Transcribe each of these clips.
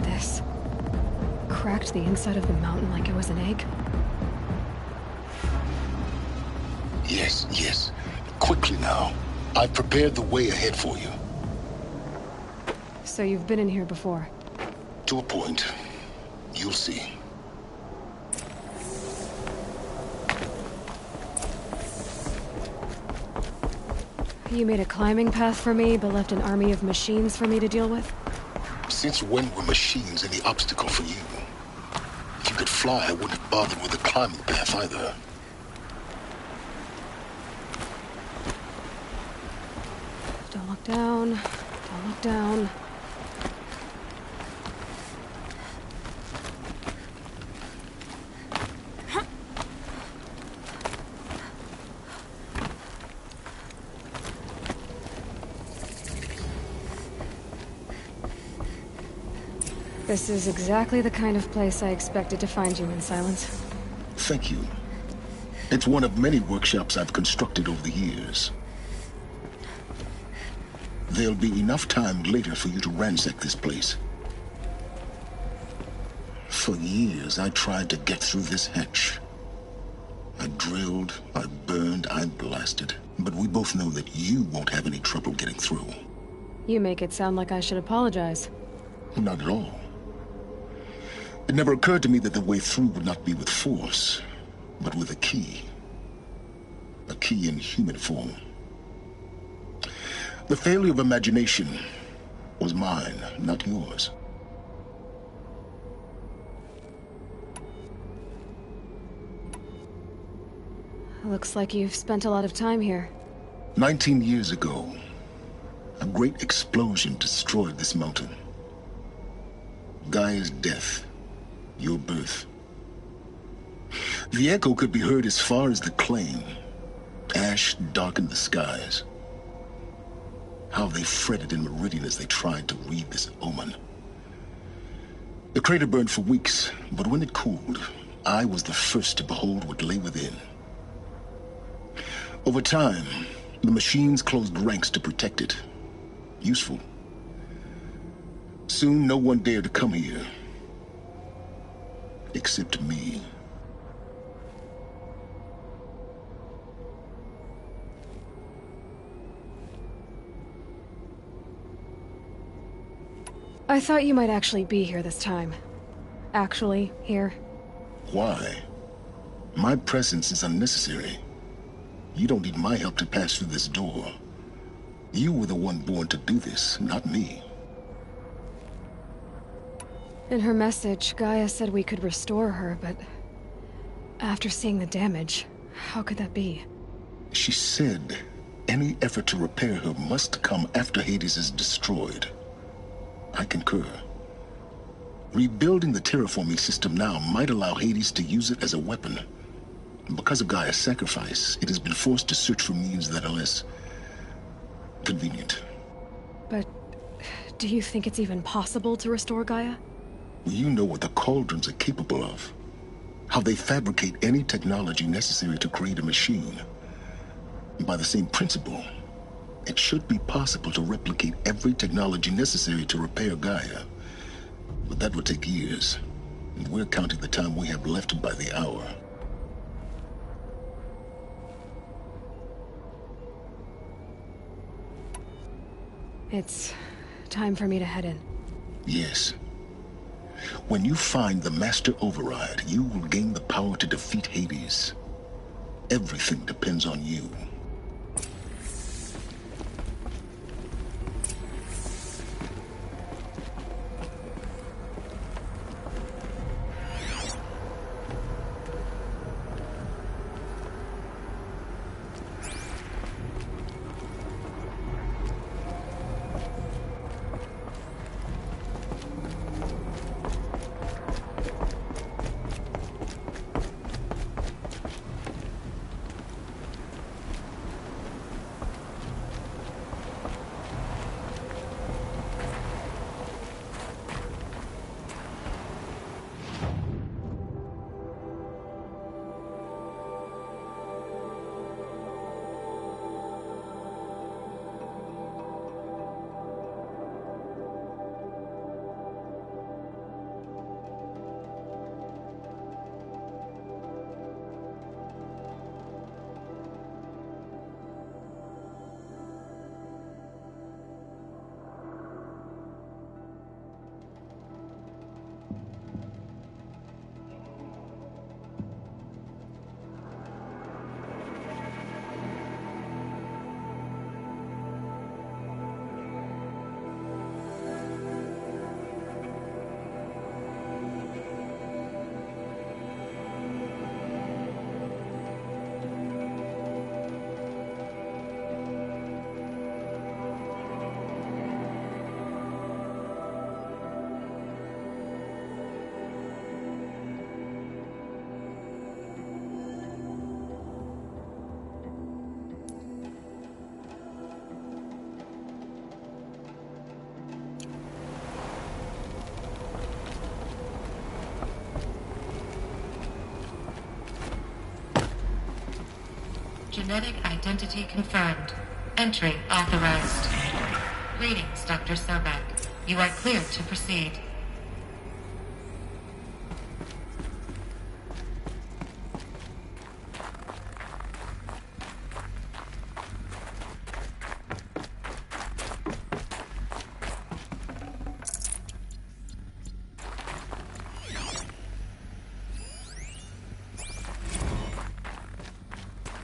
this? Cracked the inside of the mountain like it was an egg? Yes, yes. Quickly now. I've prepared the way ahead for you. So you've been in here before? To a point. You'll see. You made a climbing path for me, but left an army of machines for me to deal with? Since when were machines any obstacle for you? If you could fly, I wouldn't have bothered with the climbing path either. Don't look down. Don't look down. This is exactly the kind of place I expected to find you in, Silence. Thank you. It's one of many workshops I've constructed over the years. There'll be enough time later for you to ransack this place. For years, I tried to get through this hatch. I drilled, I burned, I blasted. But we both know that you won't have any trouble getting through. You make it sound like I should apologize. Not at all. It never occurred to me that the way through would not be with force, but with a key. A key in human form. The failure of imagination was mine, not yours. Looks like you've spent a lot of time here. 19 years ago, a great explosion destroyed this mountain. Gaia's death, your birth. The echo could be heard as far as the claim. Ash darkened the skies. How they fretted in Meridian as they tried to read this omen. The crater burned for weeks, but when it cooled, I was the first to behold what lay within. Over time, the machines closed ranks to protect it. Useful. Soon, no one dared to come here. Except me. I thought you might actually be here this time. Actually, here. Why? My presence is unnecessary. You don't need my help to pass through this door. You were the one born to do this, not me. In her message, Gaia said we could restore her, but... after seeing the damage, how could that be? She said any effort to repair her must come after Hades is destroyed. I concur. Rebuilding the terraforming system now might allow Hades to use it as a weapon. Because of Gaia's sacrifice, it has been forced to search for means that are less convenient. But do you think it's even possible to restore Gaia? You know what the Cauldrons are capable of. How they fabricate any technology necessary to create a machine. By the same principle, it should be possible to replicate every technology necessary to repair Gaia. But that would take years, and we're counting the time we have left by the hour. It's time for me to head in. Yes. When you find the Master Override, you will gain the power to defeat Hades. Everything depends on you. genetic identity confirmed. Entry authorized. Greetings, Dr. Sobek. You are cleared to proceed.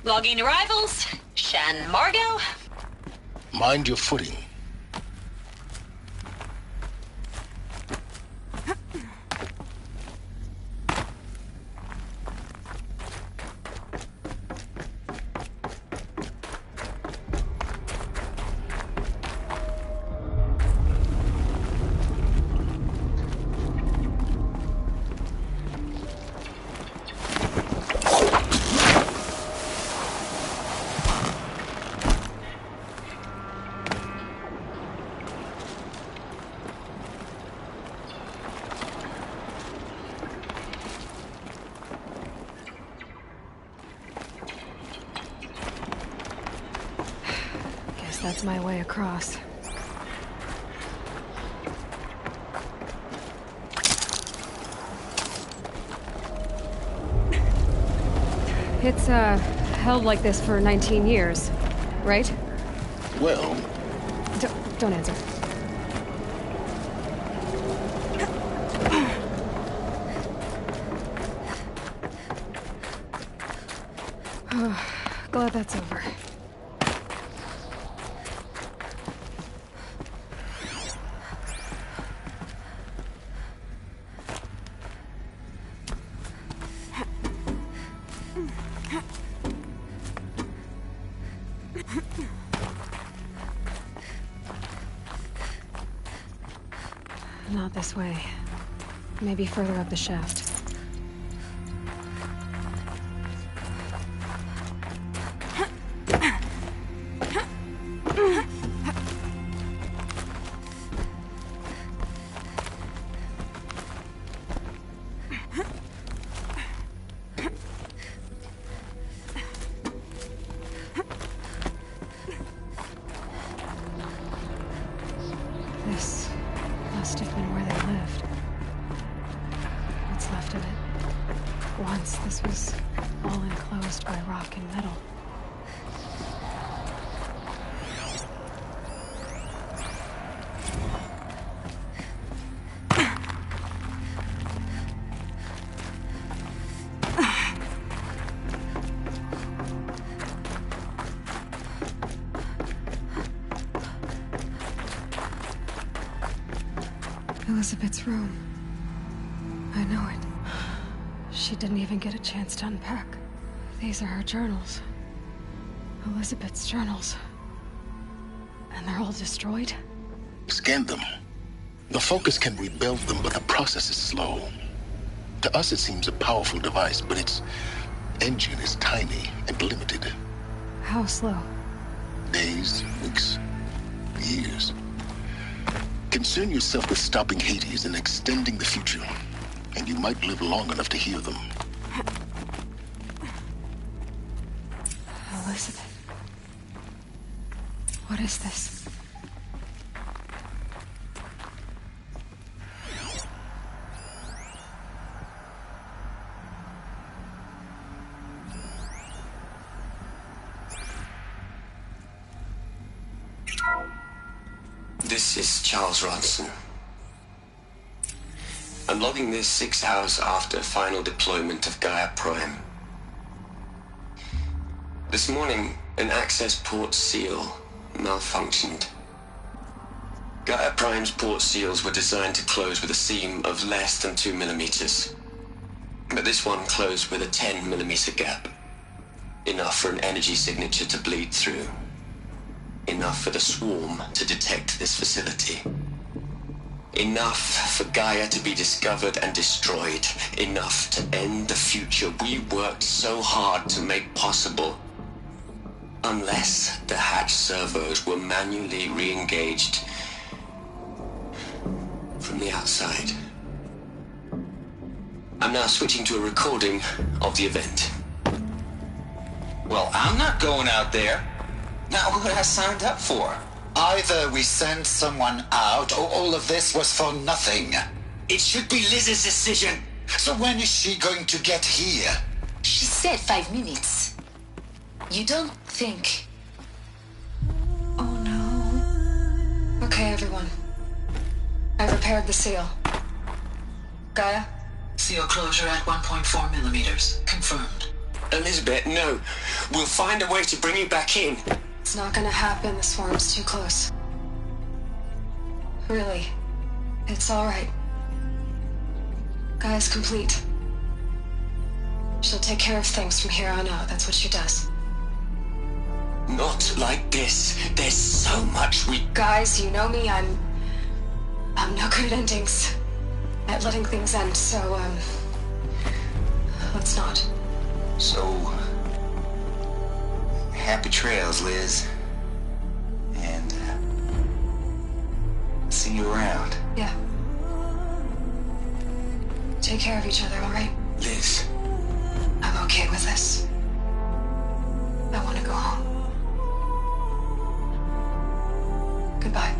Logging arrivals. Shan Margot. Mind your footing. That's my way across. It's, held like this for 19 years, right? Well, Don't answer. Glad that's over. Not this way. Maybe further up the shaft. This must have been where they lived. What's left of it. Once this was all enclosed by rock and metal. Elizabeth's room. I know it. She didn't even get a chance to unpack. These are her journals. Elizabeth's journals. And they're all destroyed? scan them. The Focus can rebuild them, but the process is slow. To us, it seems a powerful device, but its engine is tiny and limited. How slow? Days, weeks, years. Concern yourself with stopping Hades and extending the future, and you might live long enough to hear them. Elizabeth. What is this? This is Charles Ronson. I'm logging this 6 hours after final deployment of Gaia Prime. This morning, an access port seal malfunctioned. Gaia Prime's port seals were designed to close with a seam of less than 2 millimeters. But this one closed with a 10 millimeter gap. Enough for an energy signature to bleed through. Enough for the swarm to detect this facility. Enough for Gaia to be discovered and destroyed. Enough to end the future we worked so hard to make possible. Unless the hatch servos were manually re-engaged from the outside. I'm now switching to a recording of the event. Well, I'm not going out there. Not what I signed up for. Either we send someone out, or all of this was for nothing. It should be Liz's decision. So when is she going to get here? She said 5 minutes. You don't think... Oh no. Okay, everyone. I've repaired the seal. Gaia? Seal closure at 1.4 millimeters. Confirmed. Elizabeth, no. We'll find a way to bring you back in. It's not gonna happen. The swarm's too close. Really. It's alright. Gaia's complete. She'll take care of things from here on out. That's what she does. Not like this. There's so much we... Guys, you know me. I'm no good at endings. At letting things end, so, let's not. So... happy trails, Liz. And... see you around. Yeah. Take care of each other, alright? Liz. I'm okay with this. I want to go home. Goodbye.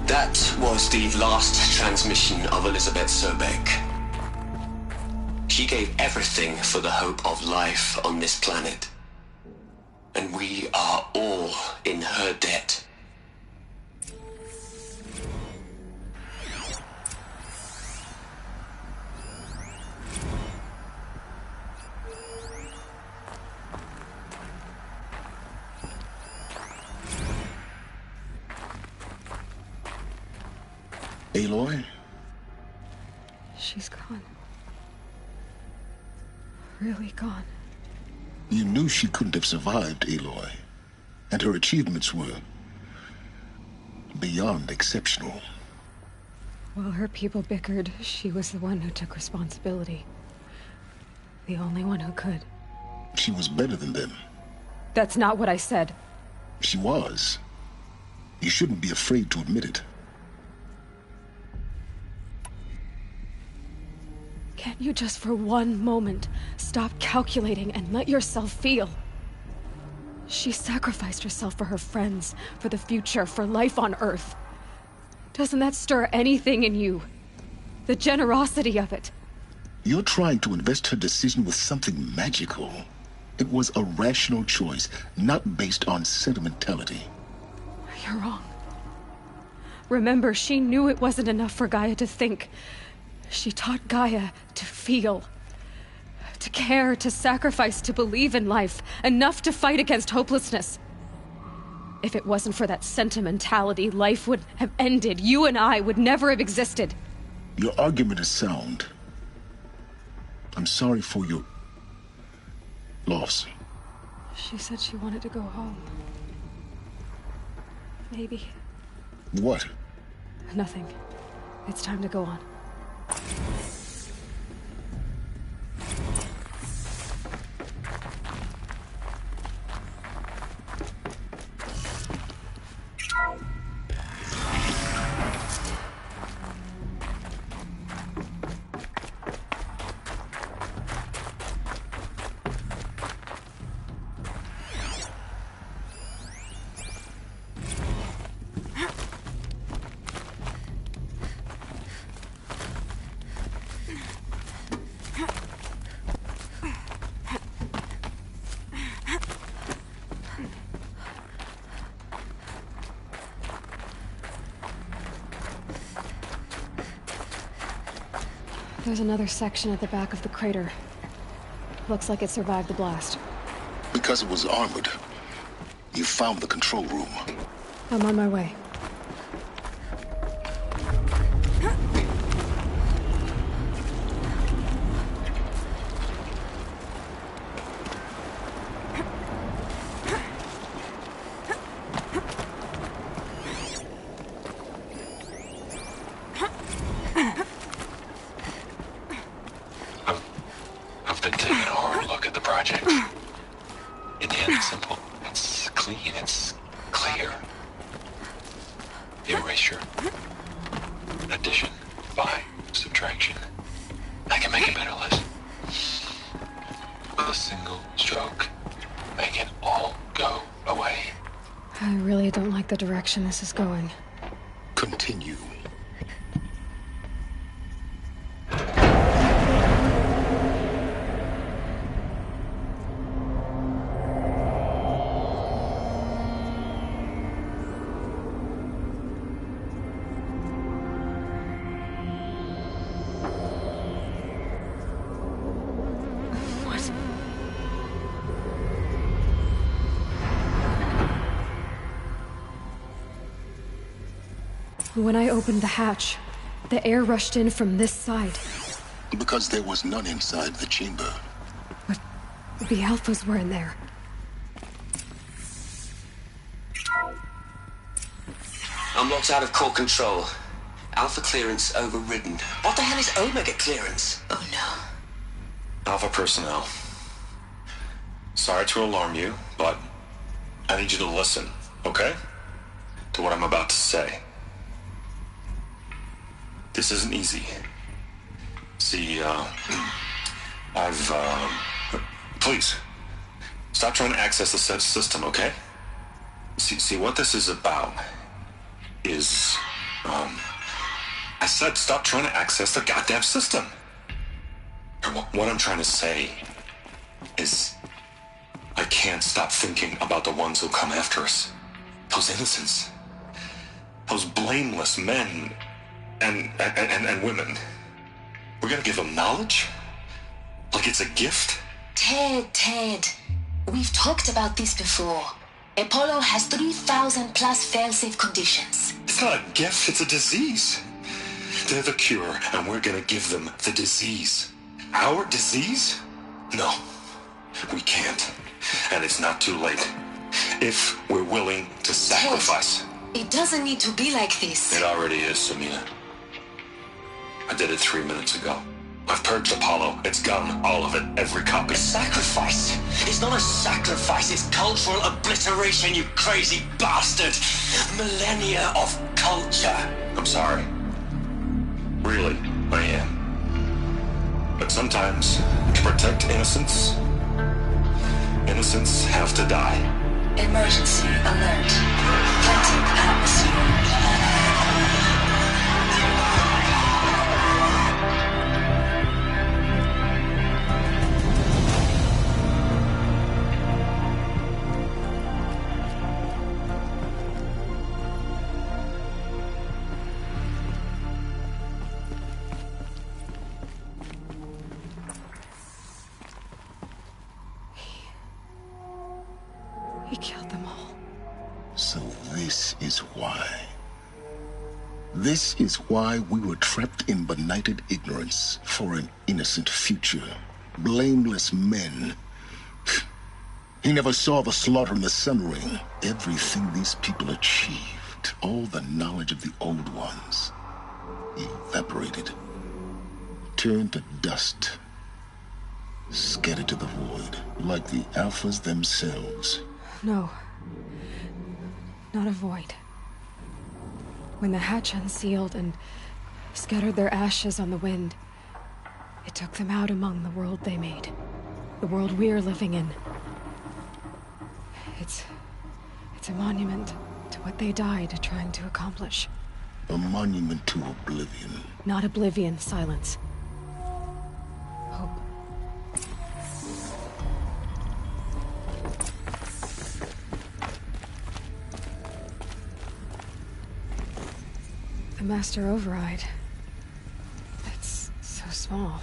That was the last transmission of Elizabeth Sobeck. She gave everything for the hope of life on this planet. And we are all in her debt. Aloy? She's gone. Really gone. You knew she couldn't have survived, Aloy. And her achievements were... beyond exceptional. While her people bickered, she was the one who took responsibility. The only one who could. She was better than them. That's not what I said. She was. You shouldn't be afraid to admit it. Can't you just for one moment stop calculating and let yourself feel? She sacrificed herself for her friends, for the future, for life on Earth. Doesn't that stir anything in you? The generosity of it. You're trying to invest her decision with something magical. It was a rational choice, not based on sentimentality. You're wrong. Remember, she knew it wasn't enough for Gaia to think. She taught Gaia to feel. To care, to sacrifice, to believe in life. Enough to fight against hopelessness. If it wasn't for that sentimentality, life would have ended. You and I would never have existed. Your argument is sound. I'm sorry for your... loss. She said she wanted to go home. Maybe. What? Nothing. It's time to go on. There's another section at the back of the crater. Looks like it survived the blast. Because it was armored. You found the control room. I'm on my way. I've been taking a hard look at the project. In the end, it's simple. It's clean. It's clear. Erasure. addition by subtraction. I can make a better list. With a single stroke, make it all go away. I really don't like the direction this is going. Continue. When I opened the hatch, the air rushed in from this side. Because there was none inside the chamber. But the Alphas were in there. I'm locked out of core control. Alpha clearance overridden. What the hell is Omega clearance? Oh no. Alpha personnel. Sorry to alarm you, but I need you to listen, okay? To what I'm about to say. This isn't easy. See, please, stop trying to access the system, okay? See, what this is about is, I said stop trying to access the goddamn system. What I'm trying to say is, I can't stop thinking about the ones who come after us. Those innocents. Those blameless men and women. We're gonna give them knowledge? Like it's a gift? Ted. We've talked about this before. Apollo has 3,000 plus fail-safe conditions. It's not a gift, it's a disease. They're the cure, and we're gonna give them the disease. Our disease? No, we can't. And it's not too late. If we're willing to sacrifice. Ted, it doesn't need to be like this. It already is, Samina. I did it 3 minutes ago. I've purged Apollo. It's gone, all of it, every copy. A sacrifice? It's not a sacrifice, it's cultural obliteration, you crazy bastard! Millennia of culture! I'm sorry. Really, I am. But sometimes, to protect innocence, innocents have to die. Emergency alert. Planting atmosphere. He killed them all. So this is why. This is why we were trapped in benighted ignorance for an innocent future. Blameless men. He never saw the slaughter in the Sun Ring. Everything these people achieved, all the knowledge of the old ones, evaporated, turned to dust, scattered to the void, like the Alphas themselves. No. Not a void. When the hatch unsealed and scattered their ashes on the wind, it took them out among the world they made. The world we're living in. It's a monument to what they died trying to accomplish. A monument to oblivion. Not oblivion, Silence. Hope. The Master Override. It's so small.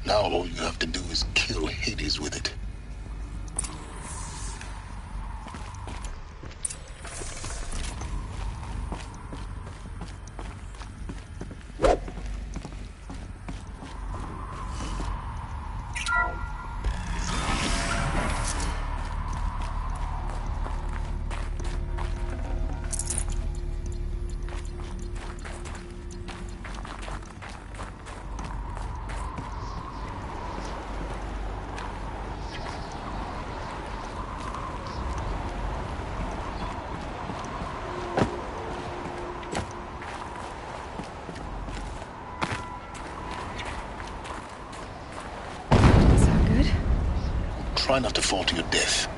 Now all you have to do is kill Hades with it. Try not to fall to your death.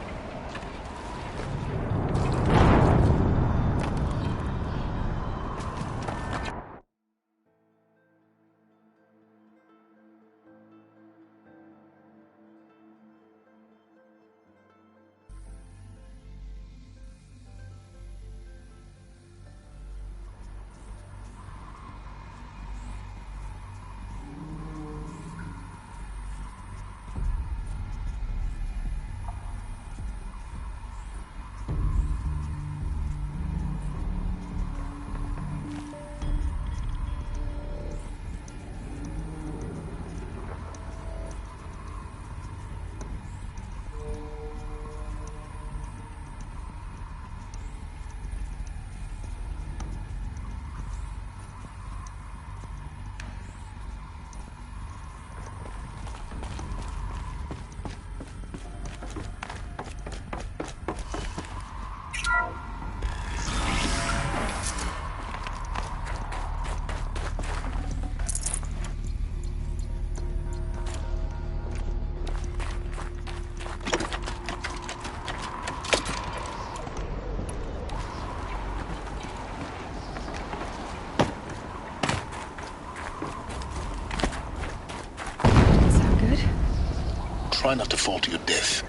Try not to fall to your death.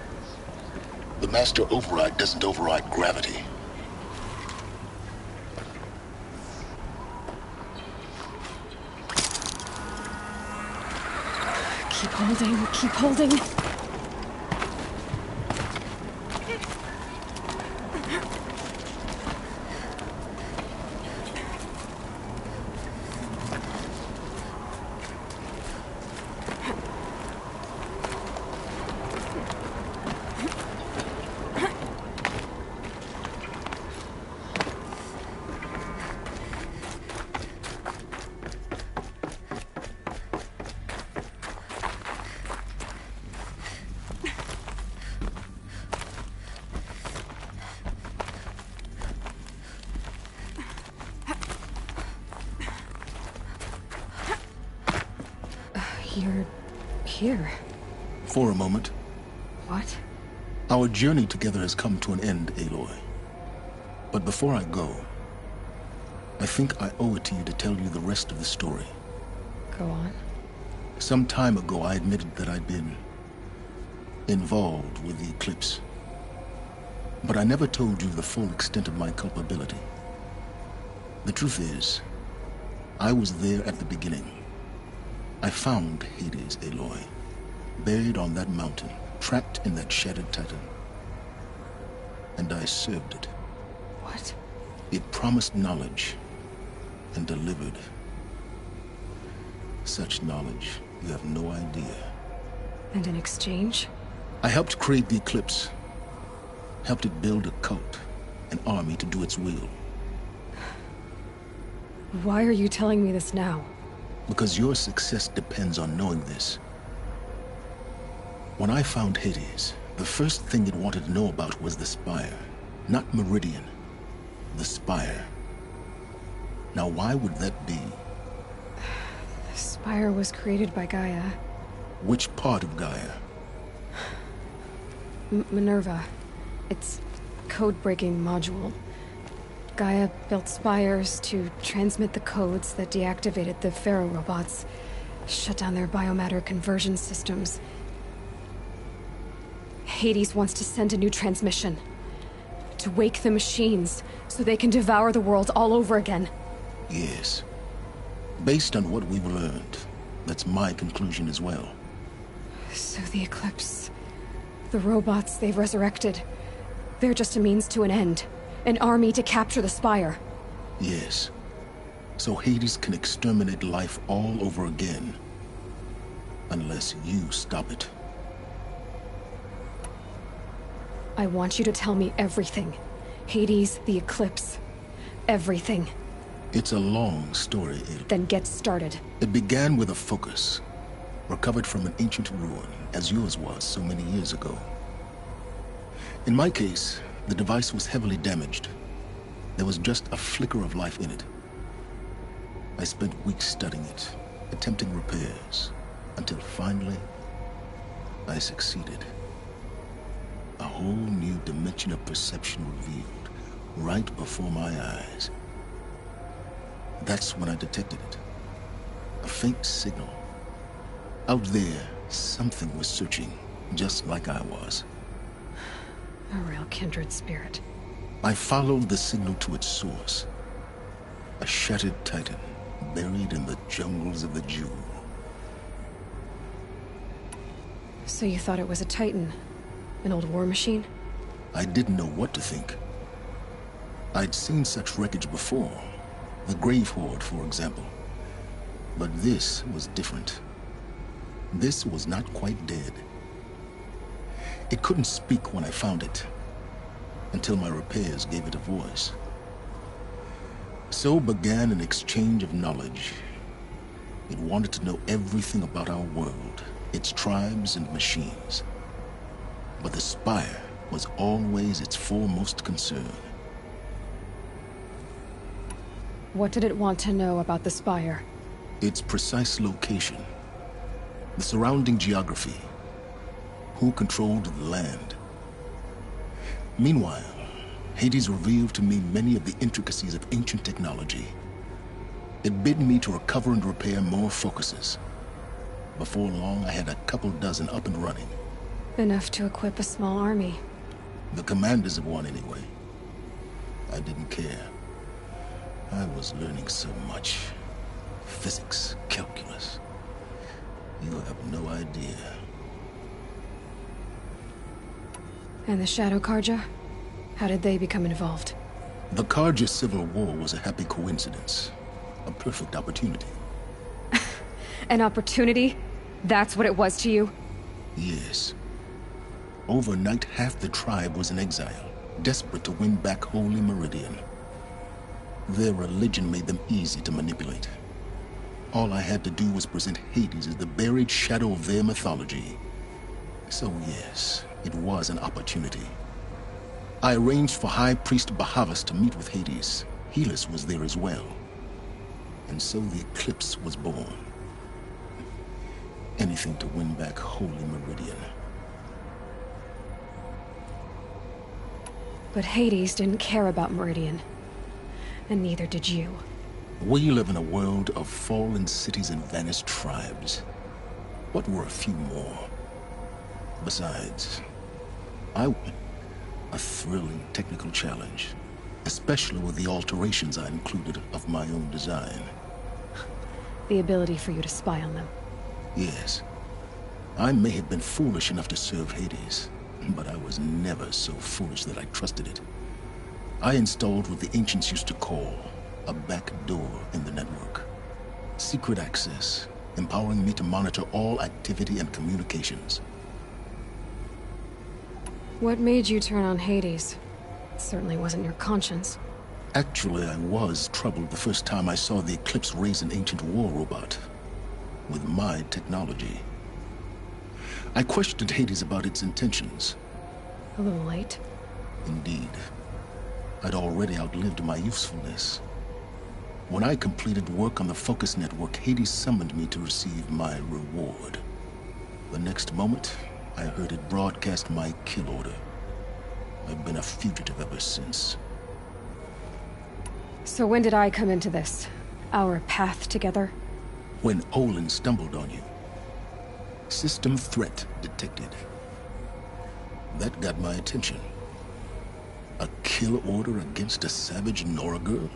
The master override doesn't override gravity. Keep holding, keep holding. You're here. For a moment. What? Our journey together has come to an end, Aloy. But before I go, I think I owe it to you to tell you the rest of the story. Go on. Some time ago, I admitted that I'd been involved with the Eclipse. But I never told you the full extent of my culpability. The truth is, I was there at the beginning. I found Hades, Aloy, buried on that mountain, trapped in that shattered titan. And I served it. What? It promised knowledge and delivered. Such knowledge, you have no idea. And in exchange? I helped create the Eclipse. Helped it build a cult, an army to do its will. Why are you telling me this now? Because your success depends on knowing this. When I found Hades, the first thing it wanted to know about was the Spire. Not Meridian. The Spire. Now why would that be? The Spire was created by Gaia. Which part of Gaia? Minerva. Its code-breaking module. Gaia built spires to transmit the codes that deactivated the Pharaoh robots, shut down their biomatter conversion systems. Hades wants to send a new transmission. To wake the machines, so they can devour the world all over again. Yes. Based on what we've learned, that's my conclusion as well. So the Eclipse... the robots they've resurrected... they're just a means to an end. An army to capture the Spire. Yes. So Hades can exterminate life all over again. Unless you stop it. I want you to tell me everything. Hades, the Eclipse. Everything. It's a long story, Aloy. Then get started. It began with a focus. Recovered from an ancient ruin, as yours was so many years ago. In my case, the device was heavily damaged. There was just a flicker of life in it. I spent weeks studying it, attempting repairs, until finally, I succeeded. A whole new dimension of perception revealed right before my eyes. That's when I detected it. A faint signal. Out there, something was searching, just like I was. A real kindred spirit. I followed the signal to its source. A shattered titan, buried in the jungles of the Jewel. So you thought it was a titan? An old war machine? I didn't know what to think. I'd seen such wreckage before. The Grave Horde, for example. But this was different. This was not quite dead. It couldn't speak when I found it, until my repairs gave it a voice. So began an exchange of knowledge. It wanted to know everything about our world, its tribes and machines. But the Spire was always its foremost concern. What did it want to know about the Spire? Its precise location, the surrounding geography, who controlled the land. Meanwhile, Hades revealed to me many of the intricacies of ancient technology. It bid me to recover and repair more focuses. Before long, I had a couple dozen up and running. Enough to equip a small army. The commanders of one, anyway. I didn't care. I was learning so much. Physics, calculus. You have no idea. And the Shadow Carja? How did they become involved? The Carja Civil War was a happy coincidence. A perfect opportunity. An opportunity? That's what it was to you? Yes. Overnight, half the tribe was in exile, desperate to win back Holy Meridian. Their religion made them easy to manipulate. All I had to do was present Hades as the buried shadow of their mythology. So yes, it was an opportunity. I arranged for High Priest Bahavas to meet with Hades. Helis was there as well. And so the Eclipse was born. Anything to win back Holy Meridian. But Hades didn't care about Meridian. And neither did you. We live in a world of fallen cities and vanished tribes. What were a few more? Besides, a thrilling technical challenge, especially with the alterations I included of my own design. The ability for you to spy on them. Yes. I may have been foolish enough to serve Hades, but I was never so foolish that I trusted it. I installed what the ancients used to call a back door in the network. Secret access, empowering me to monitor all activity and communications. What made you turn on Hades? It certainly wasn't your conscience. Actually, I was troubled the first time I saw the Eclipse raise an ancient war robot. With my technology. I questioned Hades about its intentions. A little late. Indeed. I'd already outlived my usefulness. When I completed work on the Focus Network, Hades summoned me to receive my reward. The next moment, I heard it broadcast my kill order. I've been a fugitive ever since. So when did I come into this? Our path together? When Olin stumbled on you. System threat detected. That got my attention. A kill order against a savage Nora girl?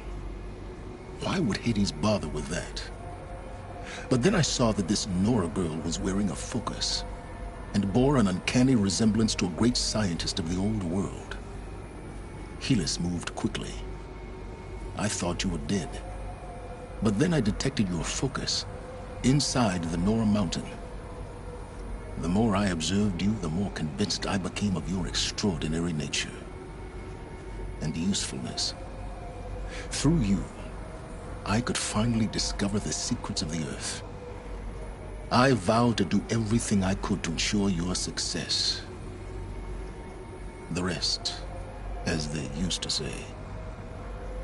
Why would Hades bother with that? But then I saw that this Nora girl was wearing a focus, and bore an uncanny resemblance to a great scientist of the old world. Helis moved quickly. I thought you were dead. But then I detected your focus, inside the Nora Mountain. The more I observed you, the more convinced I became of your extraordinary nature. And usefulness. Through you, I could finally discover the secrets of the Earth. I vowed to do everything I could to ensure your success. The rest, as they used to say,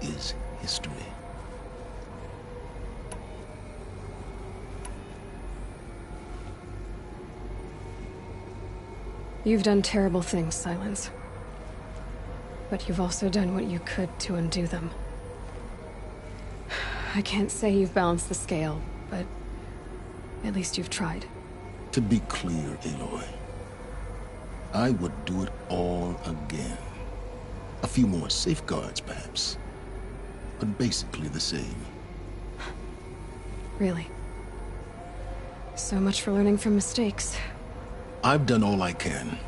is history. You've done terrible things, Silence. But you've also done what you could to undo them. I can't say you've balanced the scale, but at least you've tried. To be clear, Aloy, I would do it all again. A few more safeguards, perhaps. But basically the same. Really? So much for learning from mistakes. I've done all I can.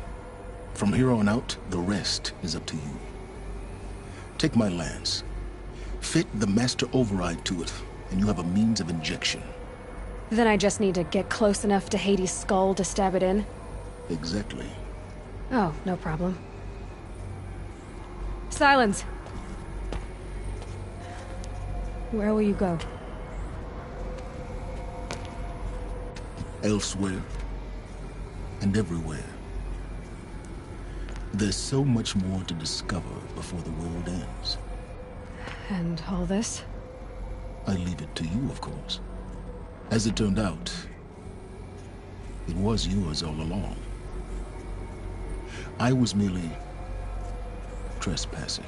From here on out, the rest is up to you. Take my lance. Fit the Master Override to it, and you have a means of injection. Then I just need to get close enough to Hades' skull to stab it in? Exactly. Oh, no problem. Silence! Where will you go? Elsewhere. And everywhere. There's so much more to discover before the world ends. And all this? I leave it to you, of course. As it turned out, it was yours all along. I was merely trespassing.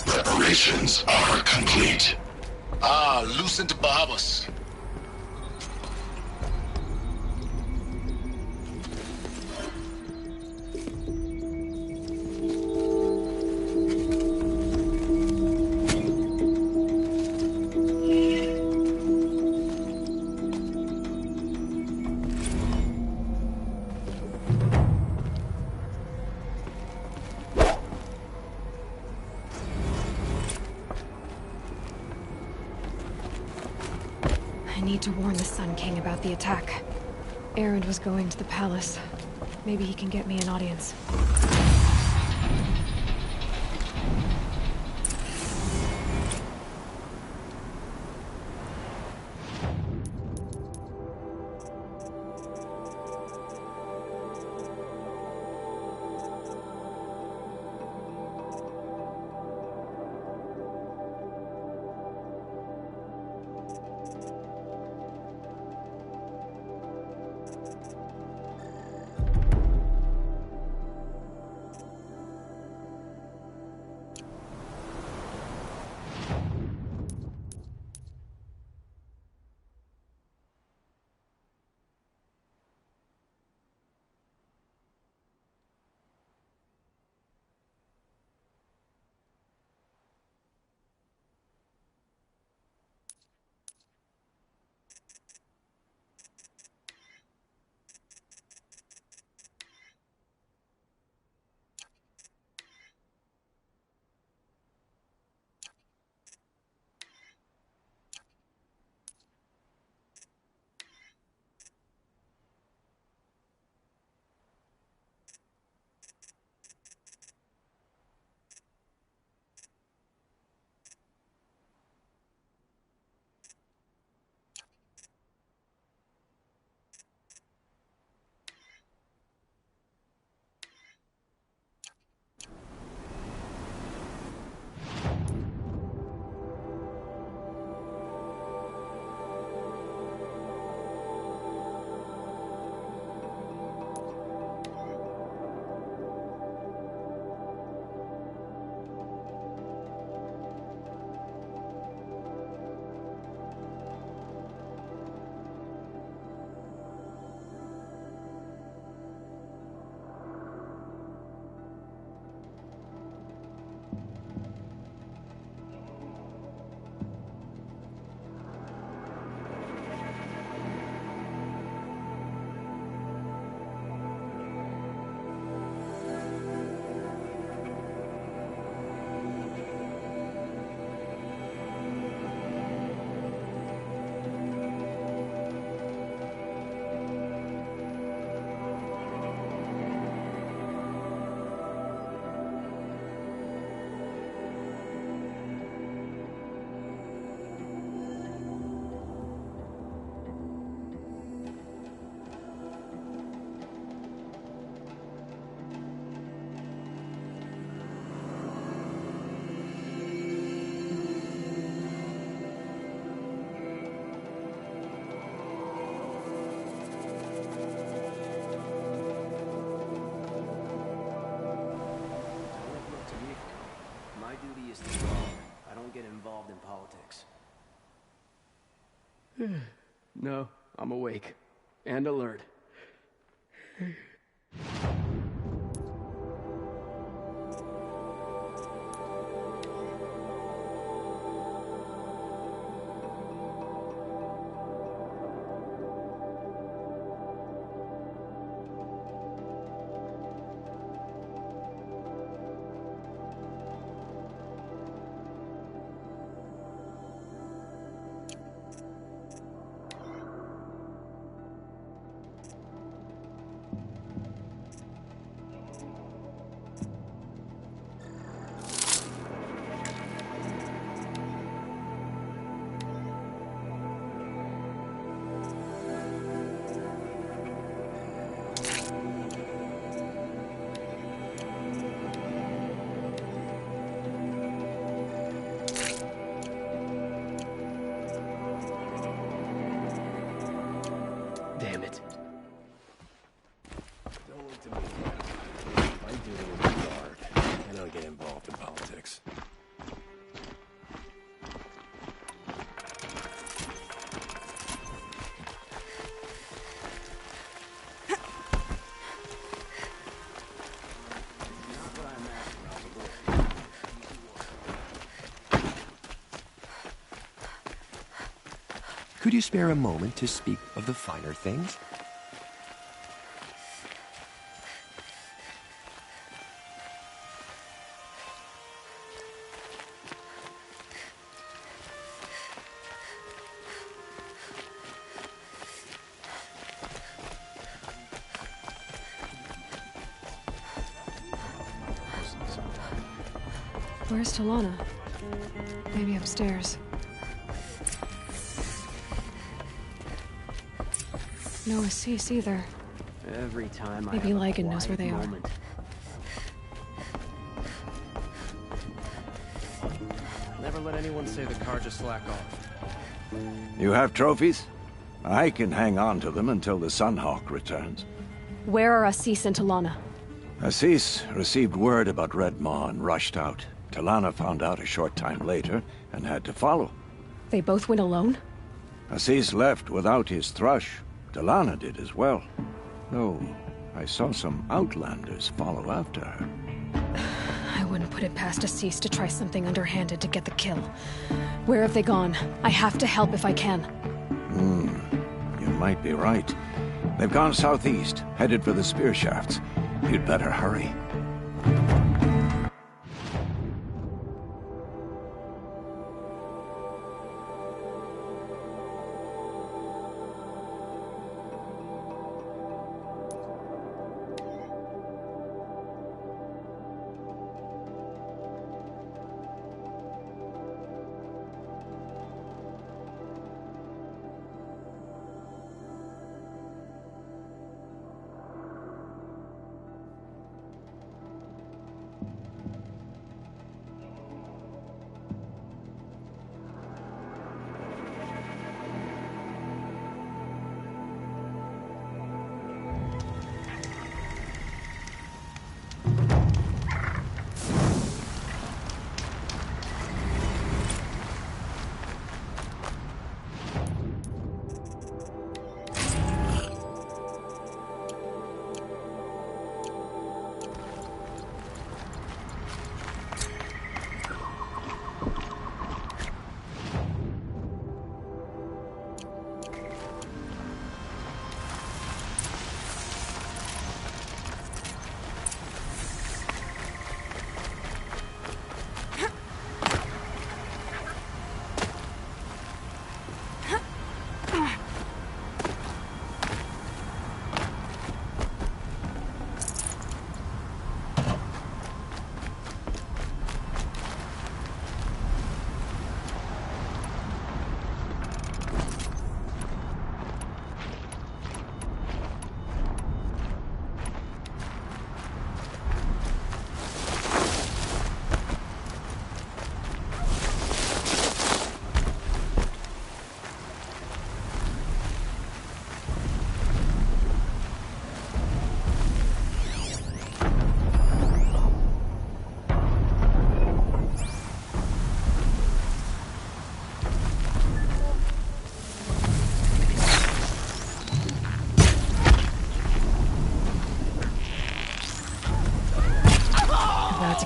Preparations are complete. Ah, Lucent Bahavas. I need to warn the Sun King about the attack. Erend was going to the palace. Maybe he can get me an audience. No, I'm awake. And alert. Damn it. Don't look to me. I do it in the yard. I don't get involved in politics. Could you spare a moment to speak of the finer things? Where's Talana? Maybe upstairs. No Assis either. Every time Maybe Lygan knows where they are. Never let anyone say the car just slack off. You have trophies? I can hang on to them until the Sunhawk returns. Where are Assis and Talana? Assis received word about Red Maw and rushed out. Talana found out a short time later and had to follow. They both went alone? Assis left without his thrush. Talana did as well. Though I saw some outlanders follow after her. I wouldn't put it past Assis to try something underhanded to get the kill. Where have they gone? I have to help if I can. You might be right. They've gone southeast, headed for the spear shafts. You'd better hurry.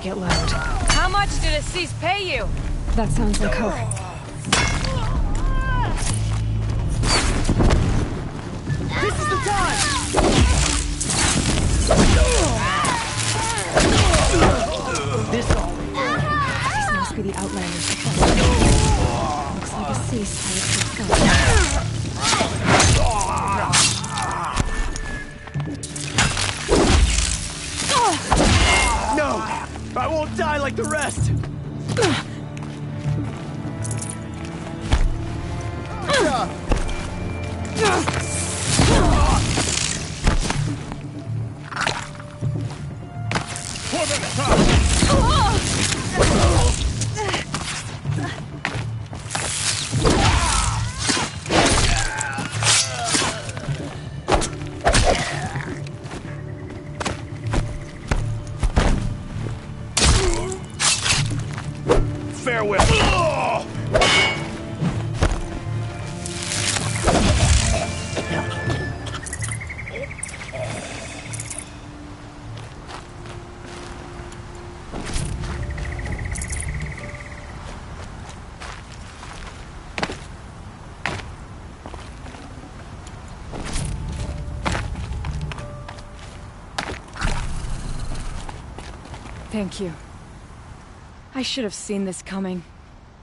get loud. How much did Assis pay you? That sounds like her. This is the time! This all. These must be the Outlanders. Looks like Assis hired some No! I won't die like the rest! Thank you. I should have seen this coming.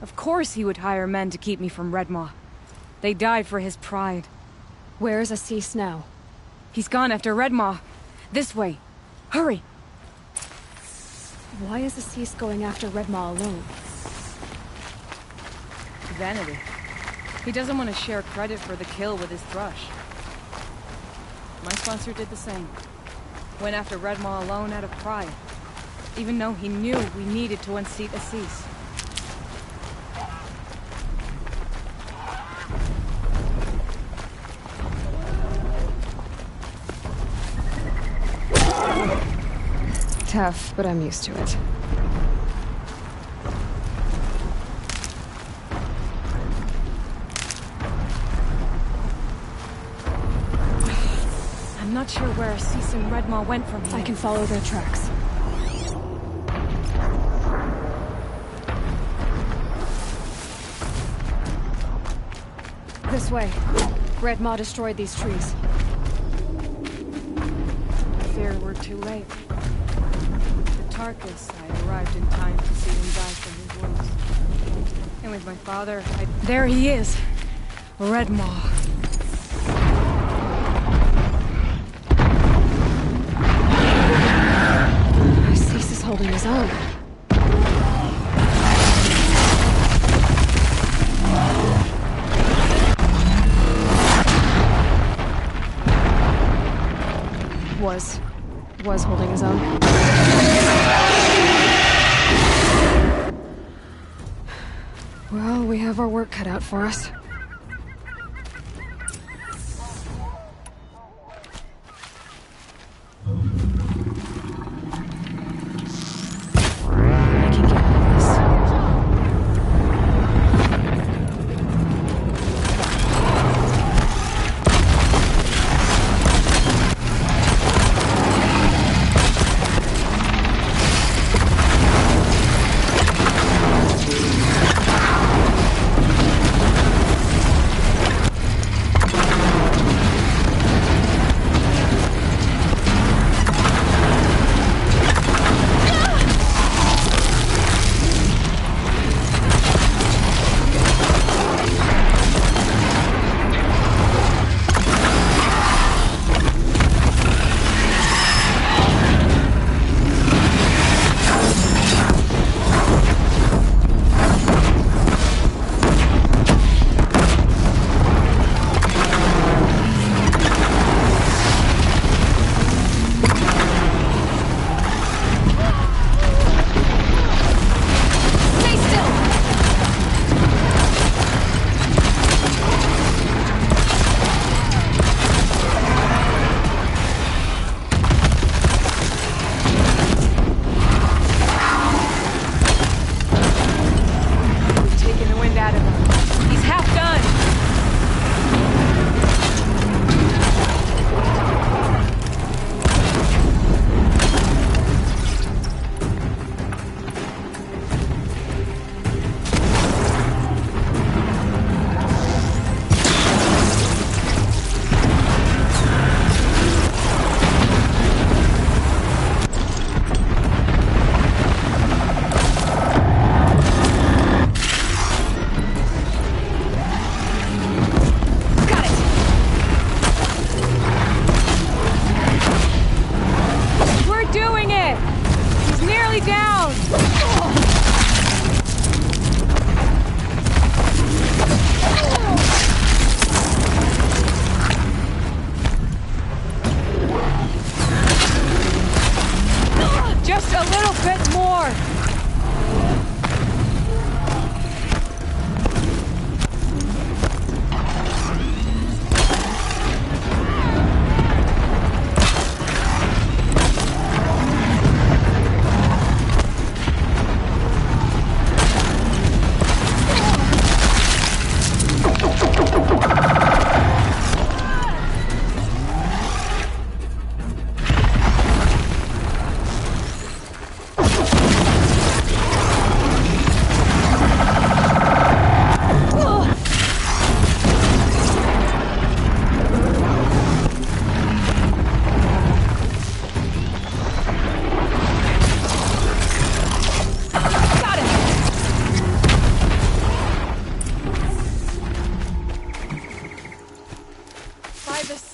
Of course he would hire men to keep me from Redmaw. They died for his pride. Where's Assis now? He's gone after Redmaw. This way. Hurry! Why is Assis going after Redmaw alone? Vanity. He doesn't want to share credit for the kill with his thrush. My sponsor did the same. Went after Redmaw alone out of pride. Even though he knew we needed to unseat Assis. Tough, but I'm used to it. I'm not sure where Assis and Redmaw went from here. I can follow their tracks. This way. Redmaw destroyed these trees. I fear we're too late. For Tarkus, I arrived in time to see him die from his wounds. And with my father, there he is! Redmaw. Assis is holding his own. Was holding his own. Well, we have our work cut out for us.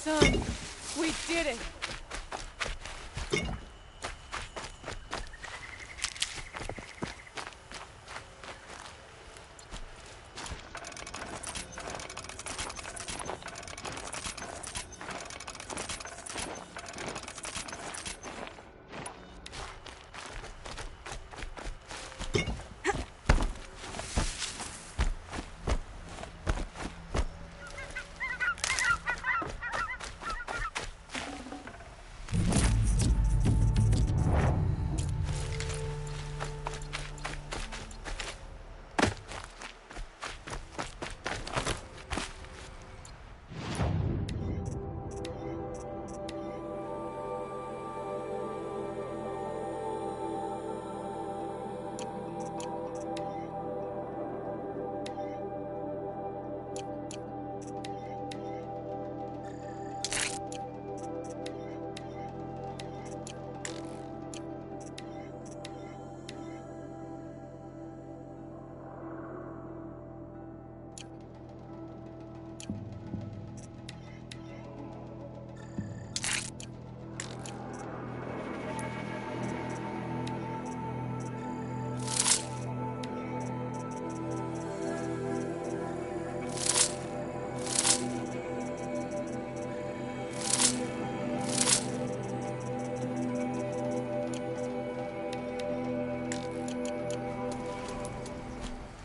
son. We did it.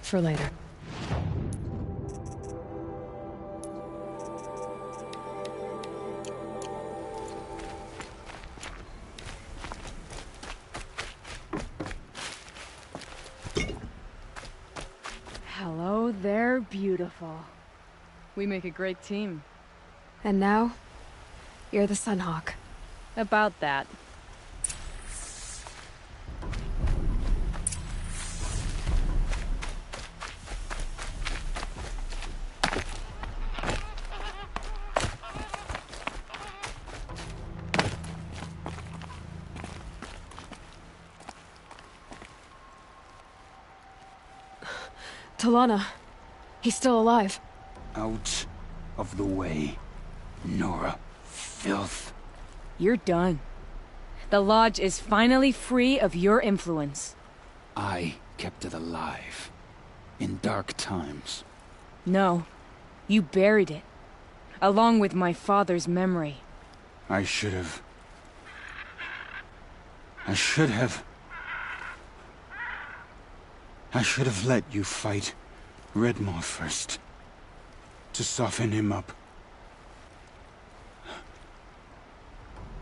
For later. Hello there, beautiful. We make a great team. And now, you're the Sunhawk. About that. T'Lana. He's still alive. Out of the way, Nora. Filth. You're done. The Lodge is finally free of your influence. I kept it alive. In dark times. No. You buried it. Along with my father's memory. I should have let you fight Redmaw first. To soften him up.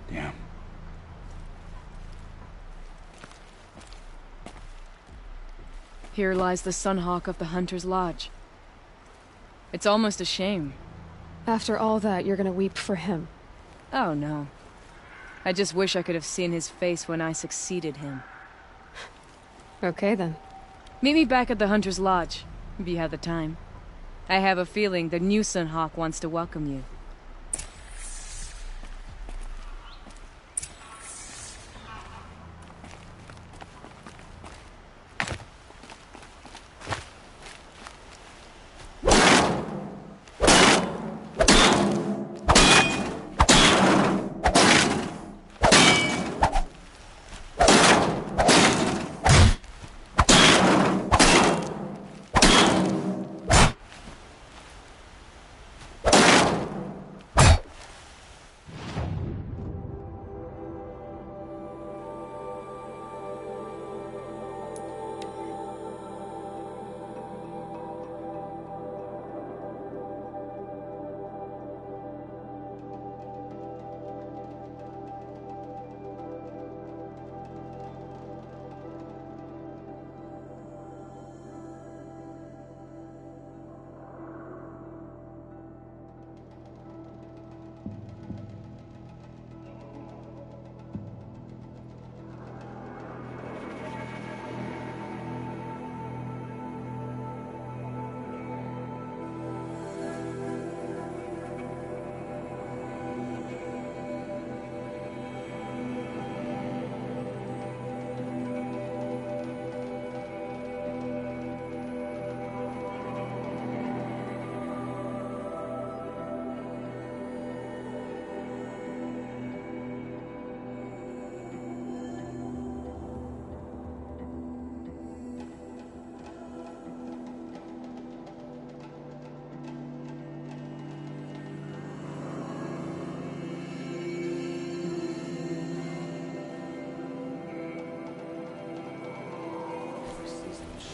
Damn. Here lies the Sunhawk of the Hunter's Lodge. It's almost a shame. After all that, you're gonna weep for him. Oh, no. I just wish I could have seen his face when I succeeded him. Okay, then. Meet me back at the Hunter's Lodge, if you have the time. I have a feeling the new Sunhawk wants to welcome you.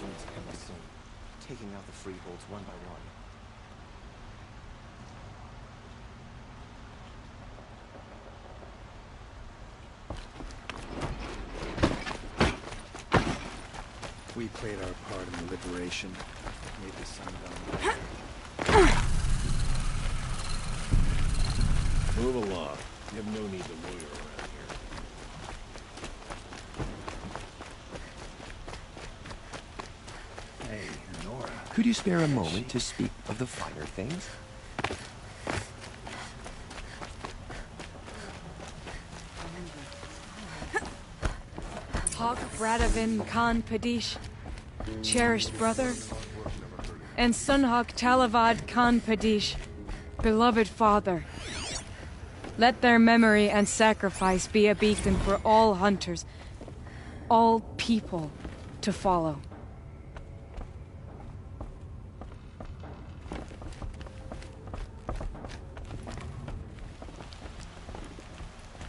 thousands can be sown, taking out the freeholds one by one. We played our part in the liberation. Made the sun down. Move along. You have no need to lawyer around here. Hey, Nora. Could you spare a moment to speak of the finer things? Hawk Bradavin Khan Padish, cherished brother, and Sunhawk Talavad Khan Padish, beloved father. Let their memory and sacrifice be a beacon for all hunters, all people to follow.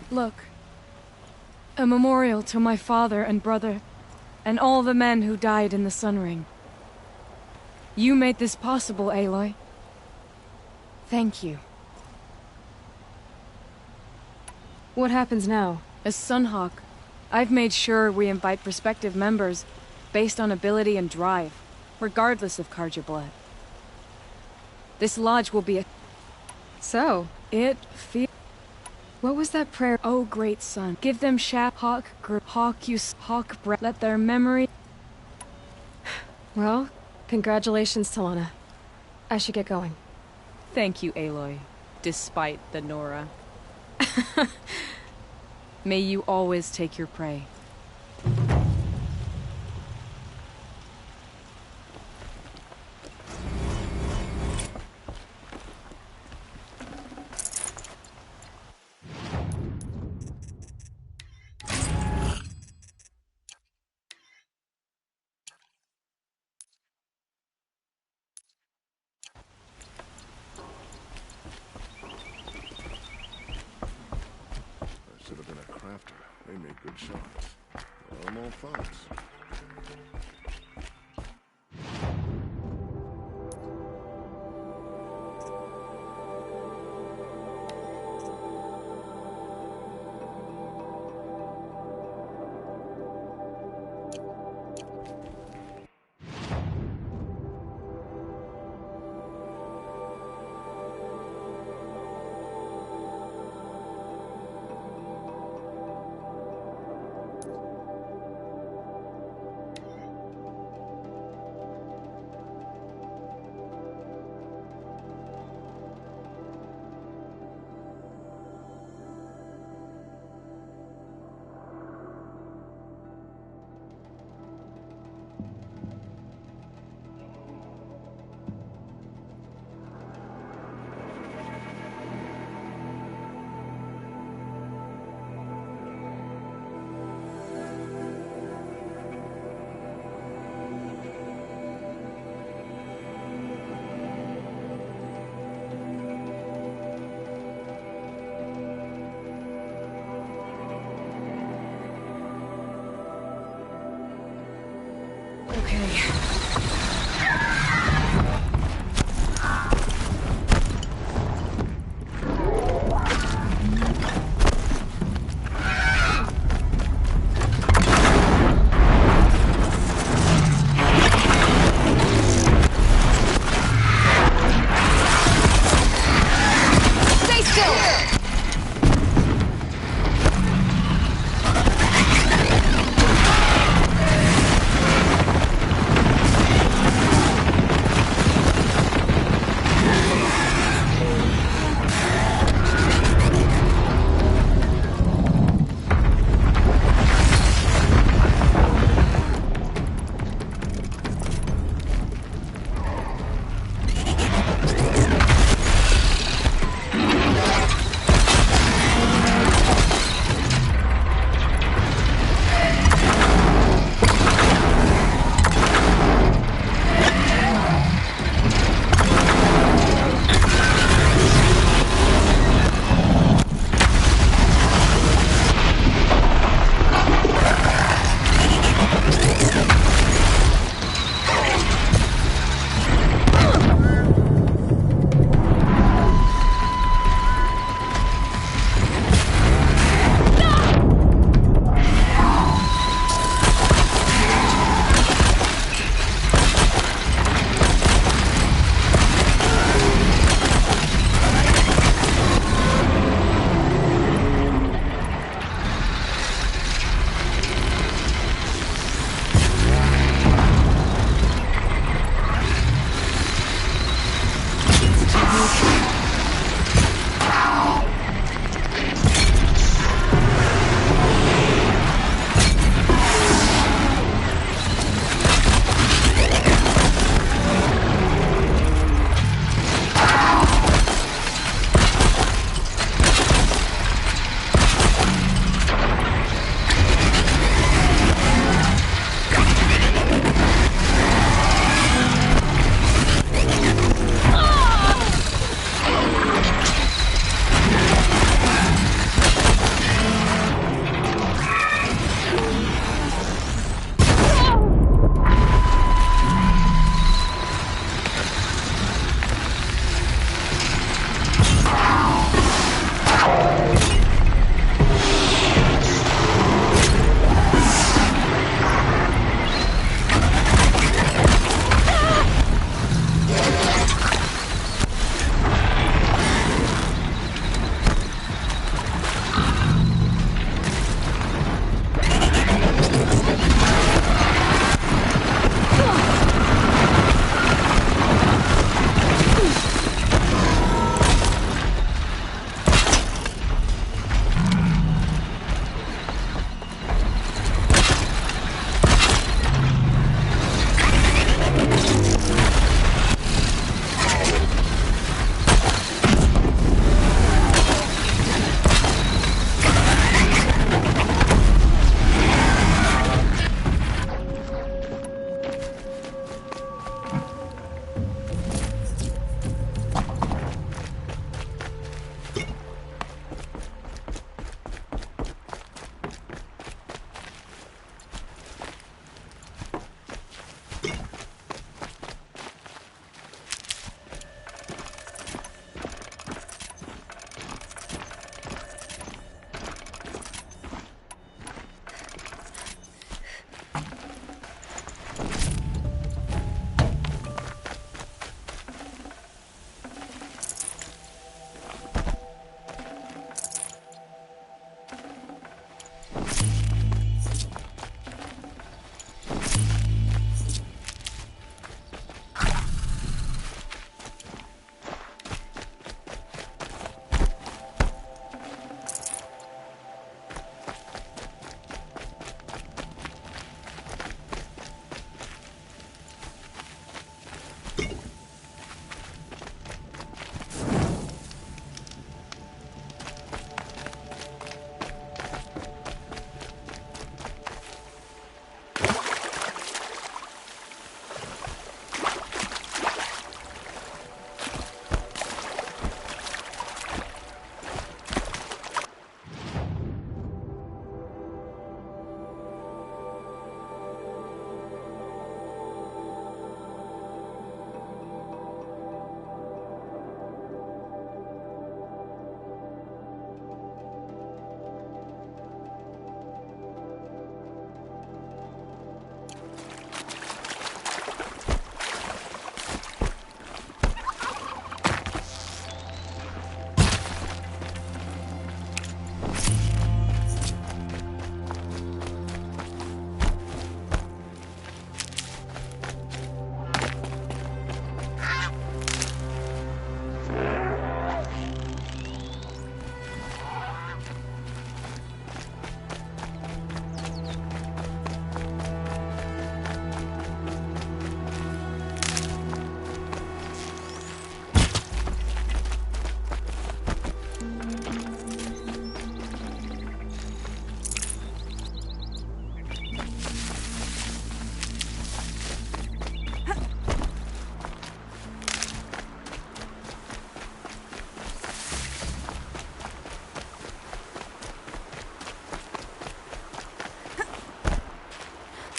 Look. A memorial to my father and brother, and all the men who died in the Sun Ring. You made this possible, Aloy. Thank you. What happens now? As Sunhawk, I've made sure we invite prospective members based on ability and drive, regardless of Carja blood. This lodge will be a... So? It feels... What was that prayer? Oh, great sun, give them Hawk, Hawk, let their memory... Well, congratulations, Talana. I should get going. Thank you, Aloy, despite the Nora. May you always take your prey. They make good shots. I'm all fights.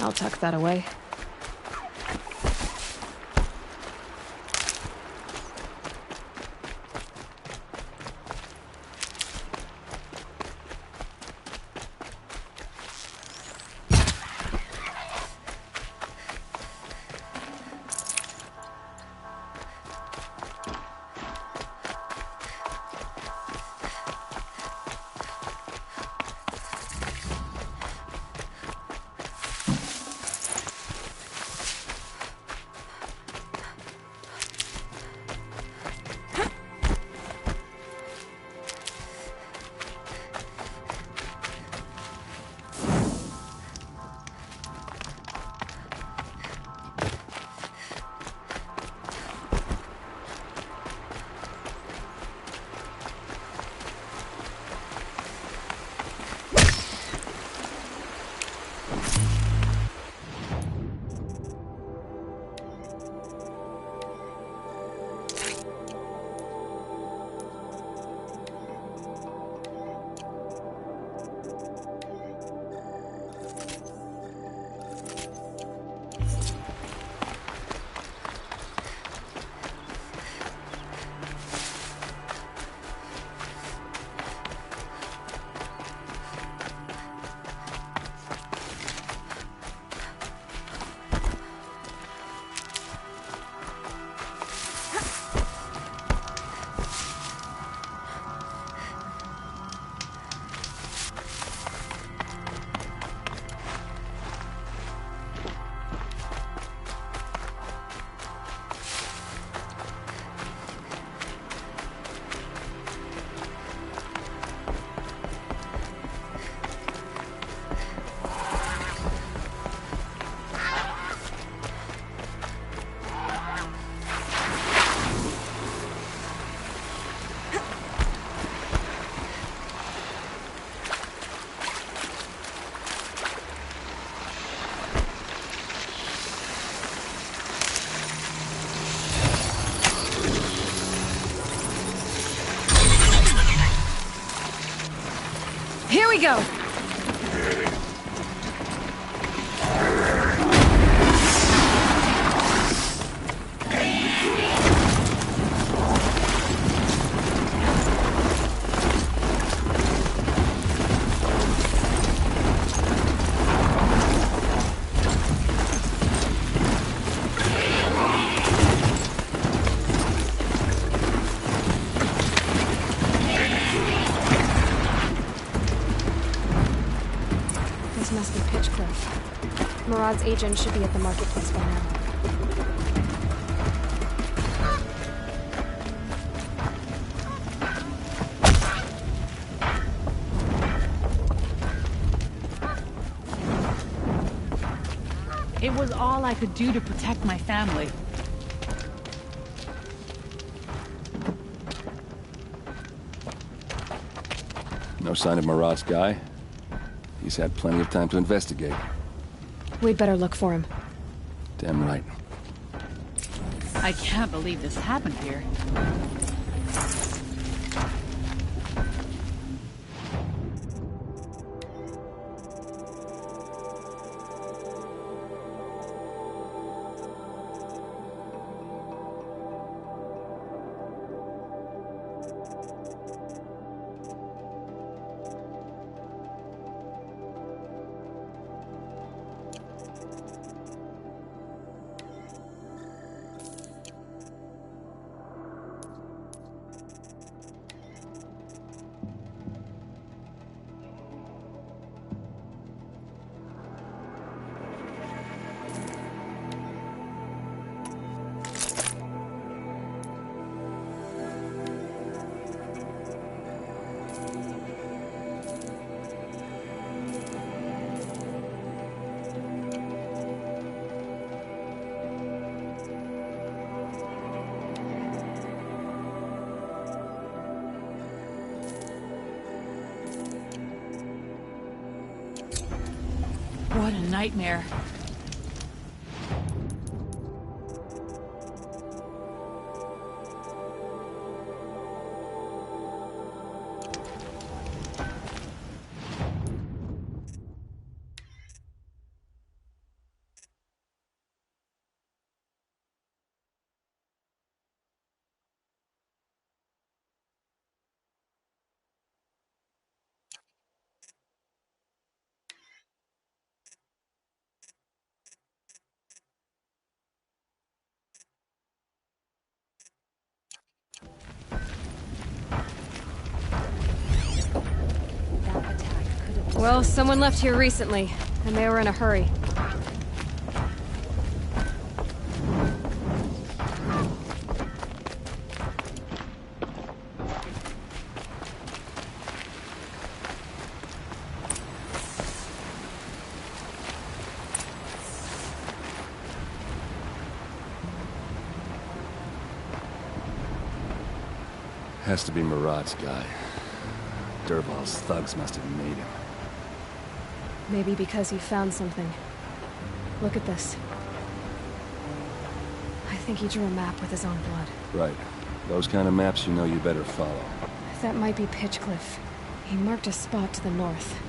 I'll tuck that away. Here we go! Murad's agent should be at the marketplace by now. It was all I could do to protect my family. No sign of Murad's guy? He's had plenty of time to investigate. We'd better look for him. Damn right. I can't believe this happened here. What a nightmare. Well, someone left here recently, and they were in a hurry. Has to be Murad's guy. Dervahl's thugs must have made him. Maybe because he found something. Look at this. I think he drew a map with his own blood. Right. Those kind of maps you know you better follow. That might be Pitchcliff. He marked a spot to the north.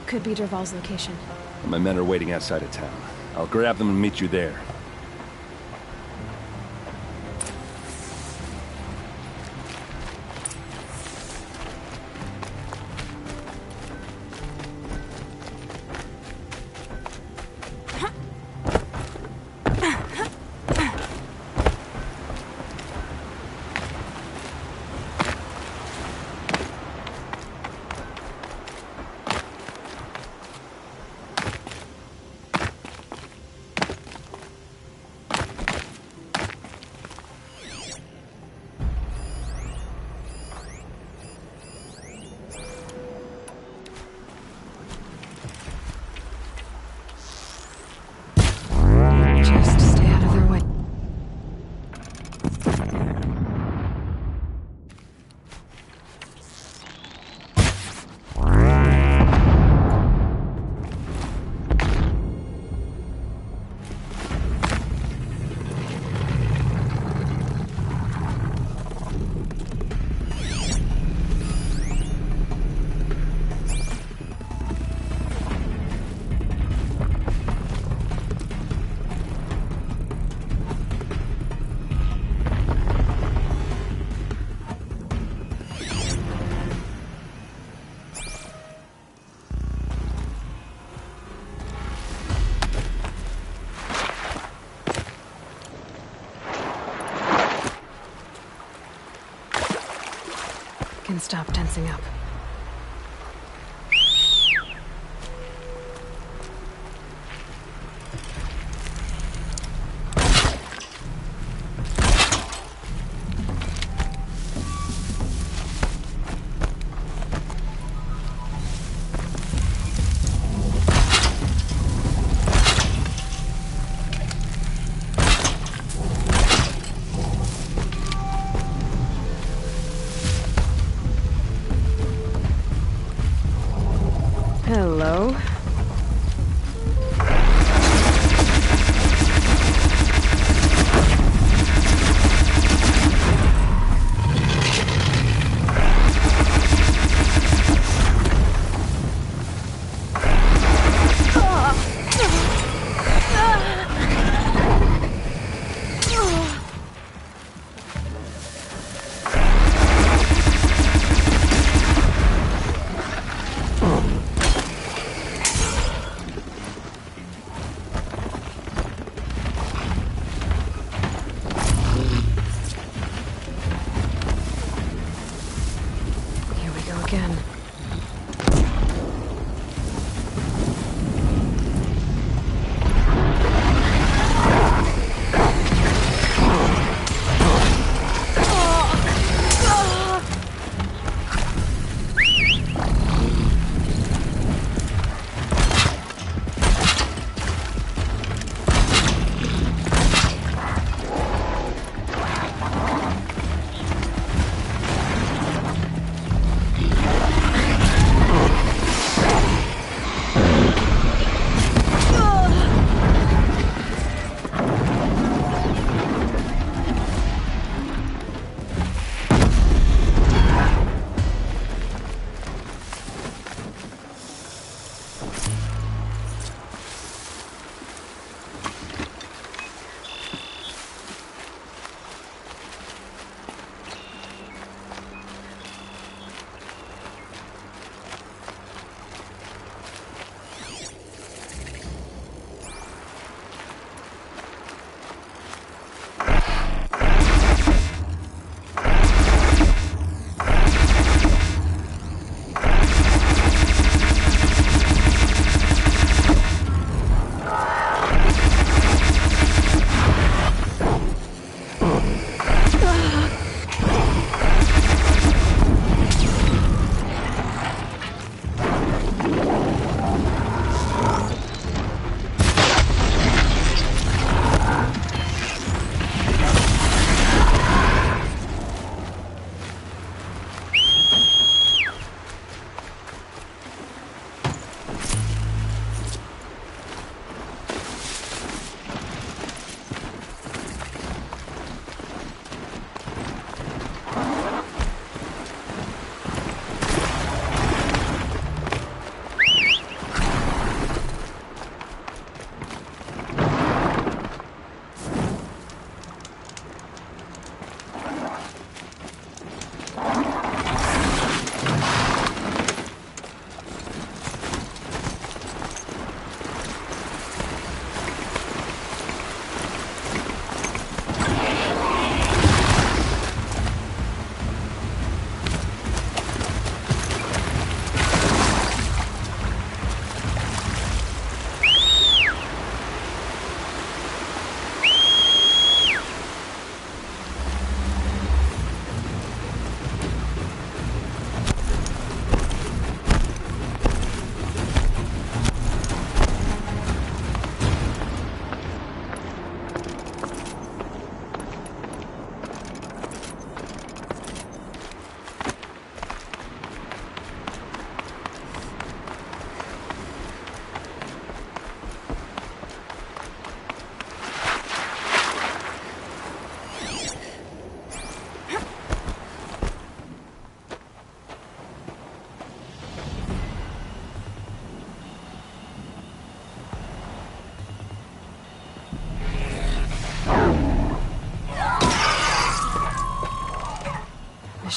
Could be Dervahl's location. My men are waiting outside of town. I'll grab them and meet you there. Can stop tensing up. Hello? Again.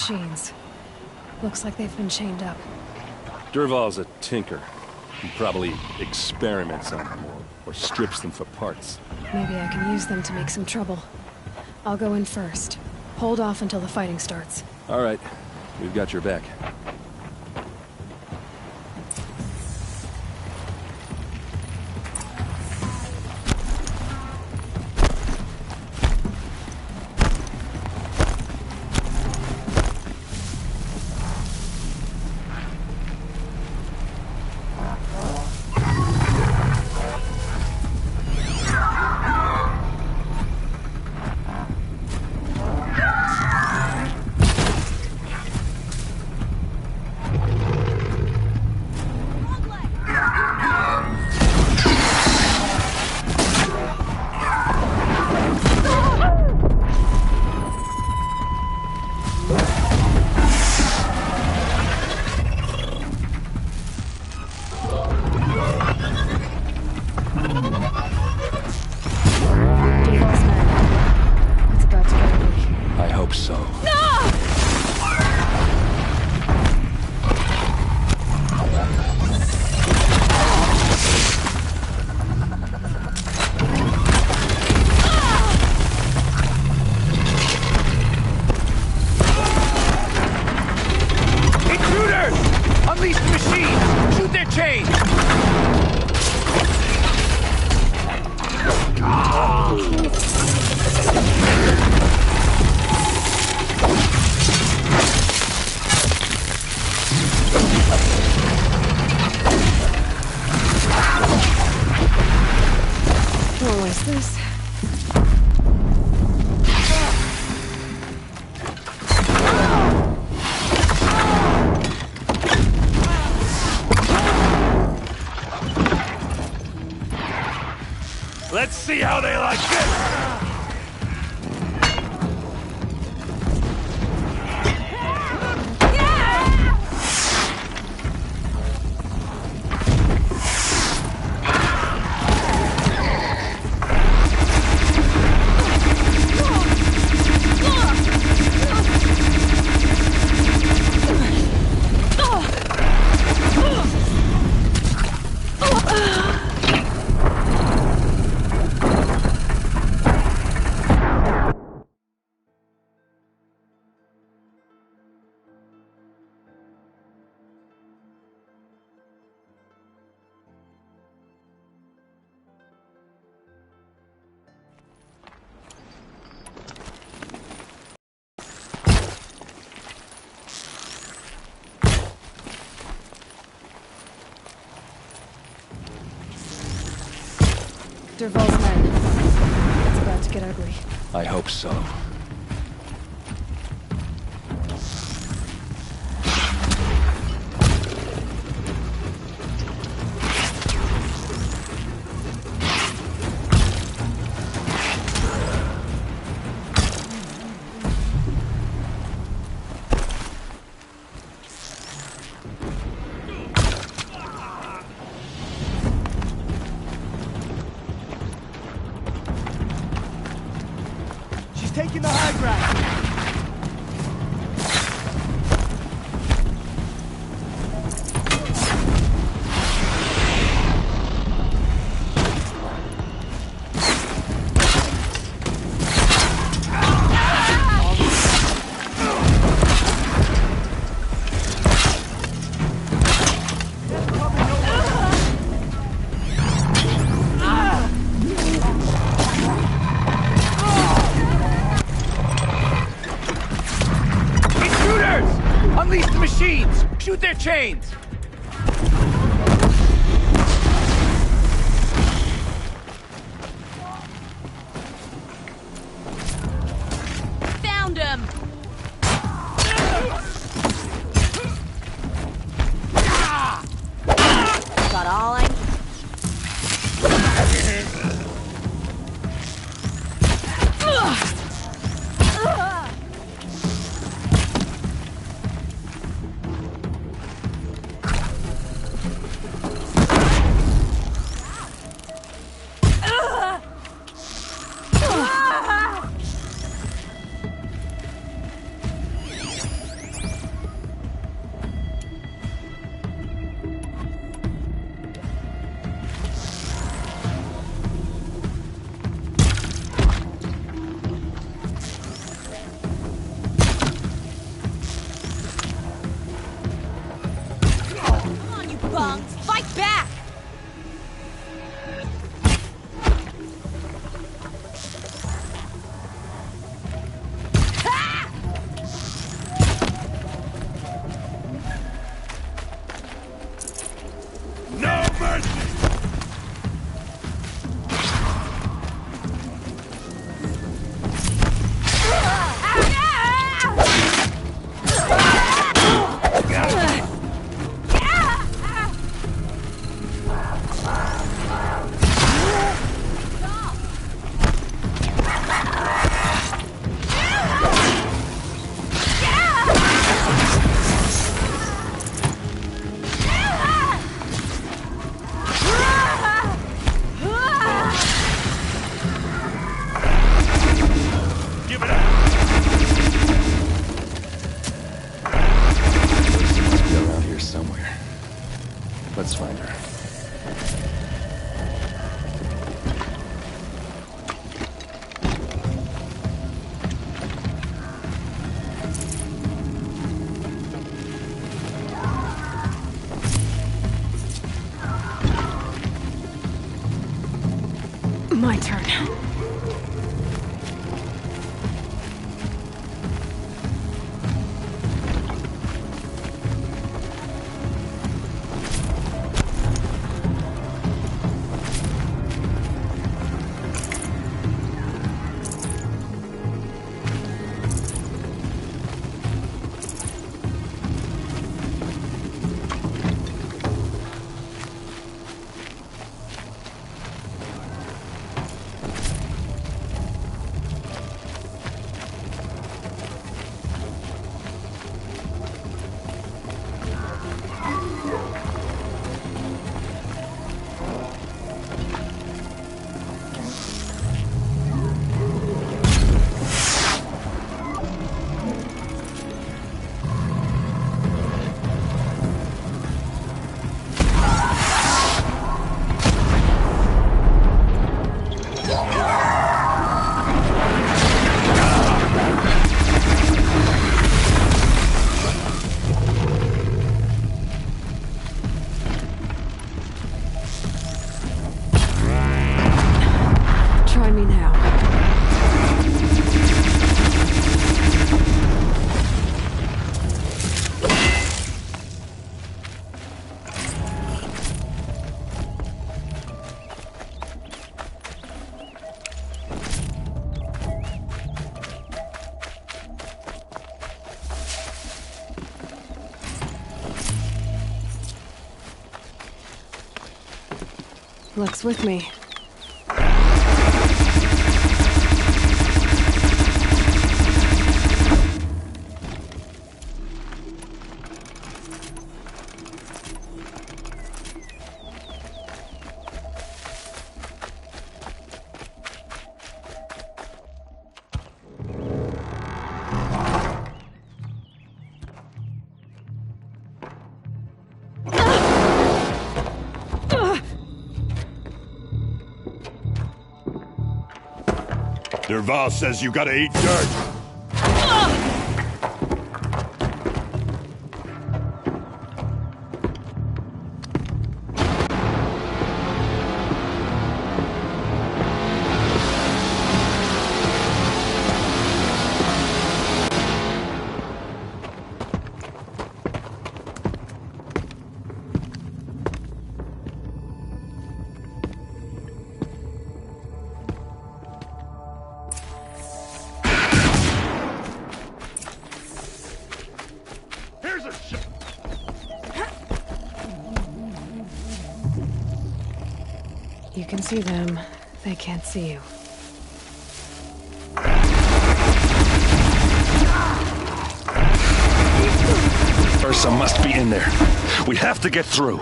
machines. Looks like they've been chained up. Dervahl's a tinker. He probably experiments on them or strips them for parts. Maybe I can use them to make some trouble. I'll go in first. Hold off until the fighting starts. All right. We've got your back. Let's see how they like this! Dervahl's men. It's about to get ugly. I hope so. Taking the high ground. Unleash the machines! Shoot their chains! Found him! Got all I need. bungs! Fight back! No mercy! Let's find her. My turn. Try me now. Luck's with me. Dervahl says you gotta eat dirt. You can see them. They can't see you. Ursa must be in there. We have to get through.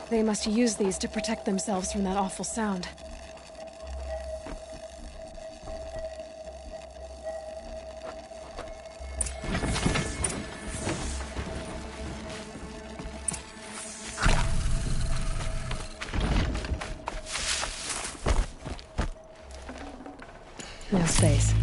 They must use these to protect themselves from that awful sound. No space.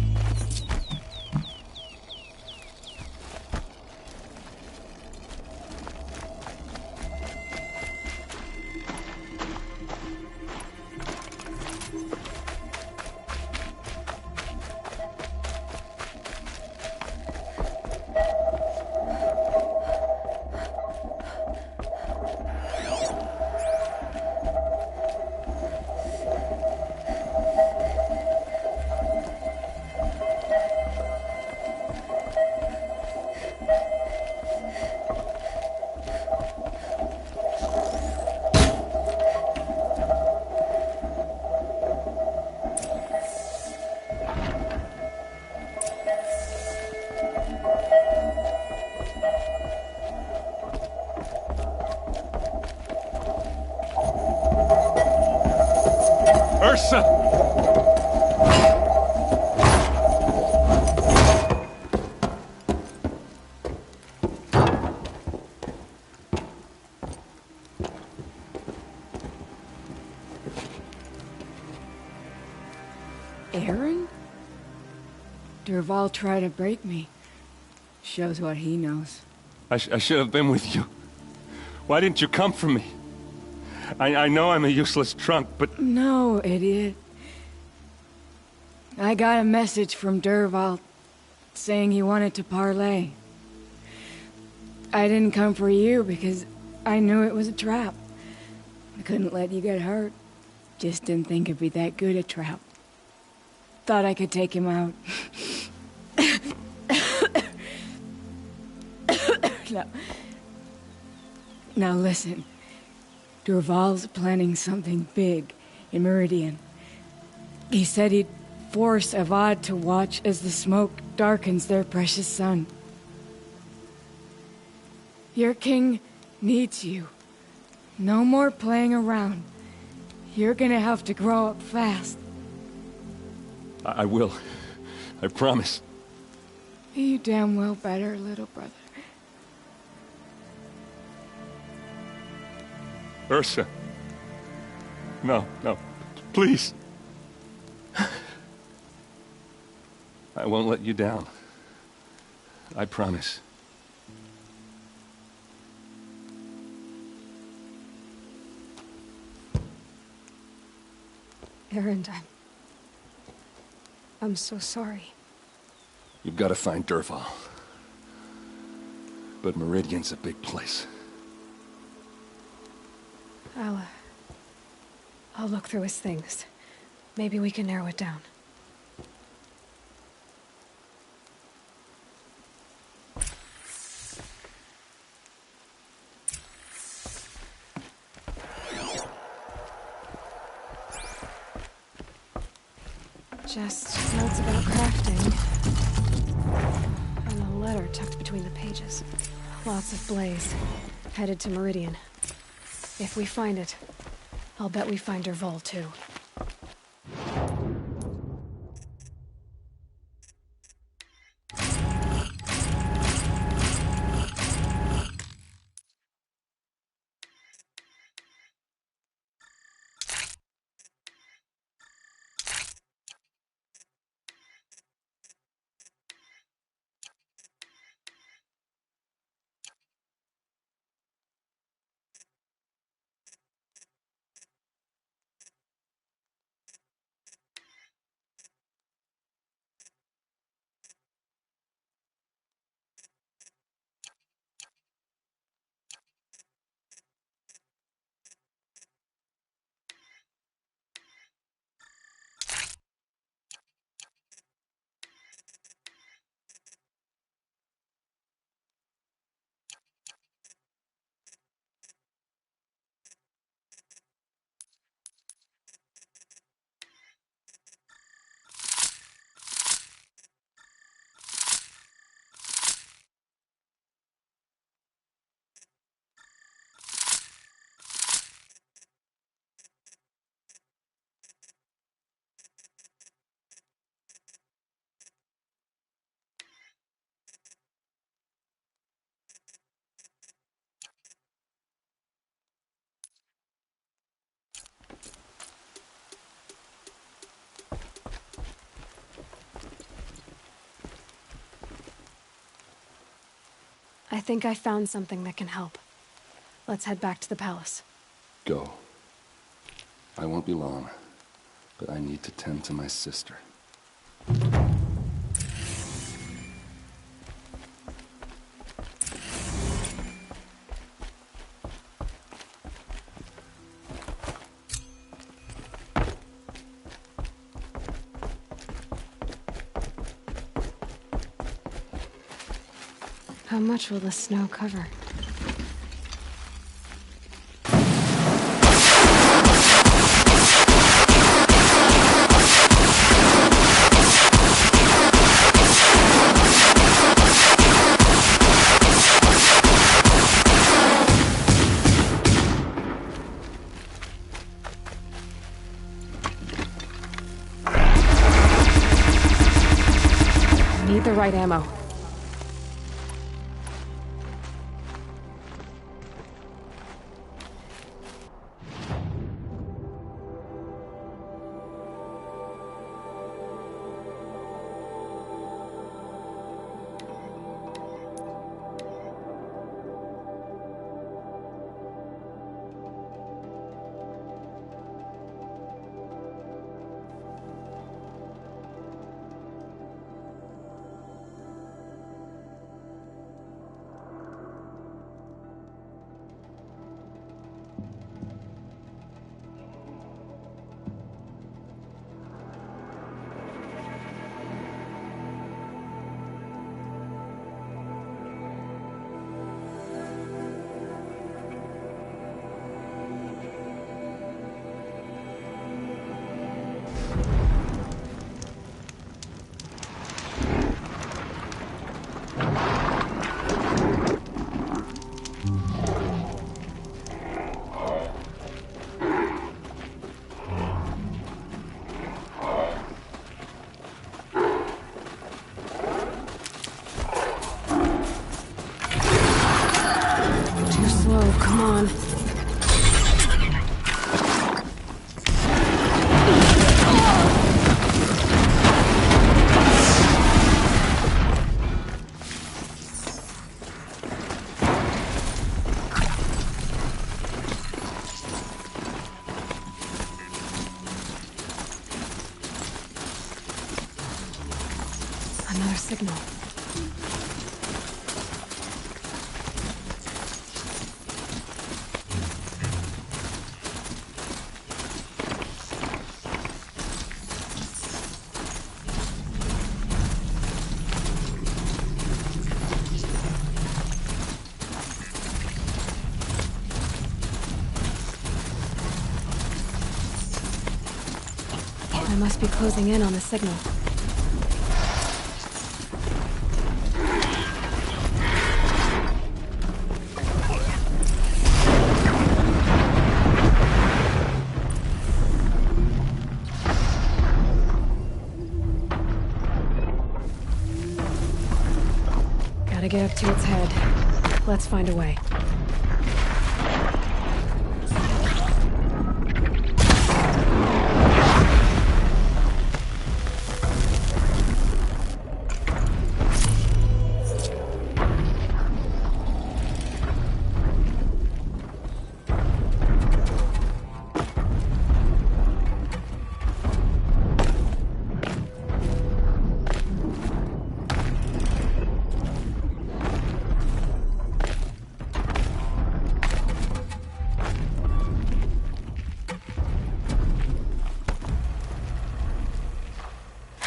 Aaron? Dervahl tried to break me. Shows what he knows. I should have been with you. Why didn't you come for me? I know I'm a useless trunk, but... No, idiot. I got a message from Dervahl saying he wanted to parlay. I didn't come for you because I knew it was a trap. I couldn't let you get hurt. Just didn't think it'd be that good a trap. Thought I could take him out. Now listen. Dervahl's planning something big in Meridian. He said he'd force Avad to watch as the smoke darkens their precious sun. Your king needs you. No more playing around. You're gonna have to grow up fast. I will. I promise. You damn well better, little brother. Ursa. No. Please. I won't let you down. I promise. Erend, I'm so sorry. You've got to find Dervahl. But Meridian's a big place. I'll look through his things. Maybe we can narrow it down. Just notes about crafting. And a letter tucked between the pages. Lots of blaze. Headed to Meridian. If we find it, I'll bet we find Dervahl too. I think I found something that can help. Let's head back to the palace. Go. I won't be long, but I need to tend to my sister. How much will the snow cover? Need the right ammo. Another signal. I must be closing in on the signal. Gotta get up to its head. Let's find a way.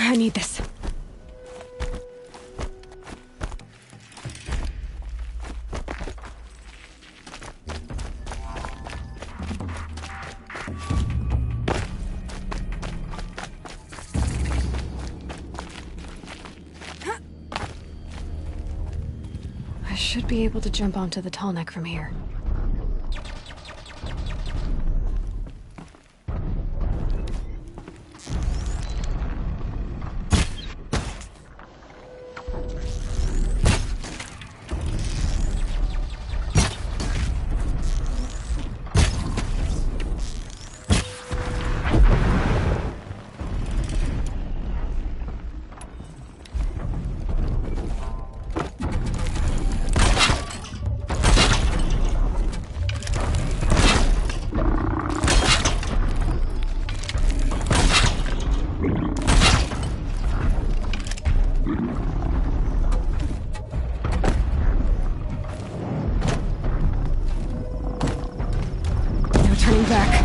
I need this. I should be able to jump onto the tall neck from here. Back.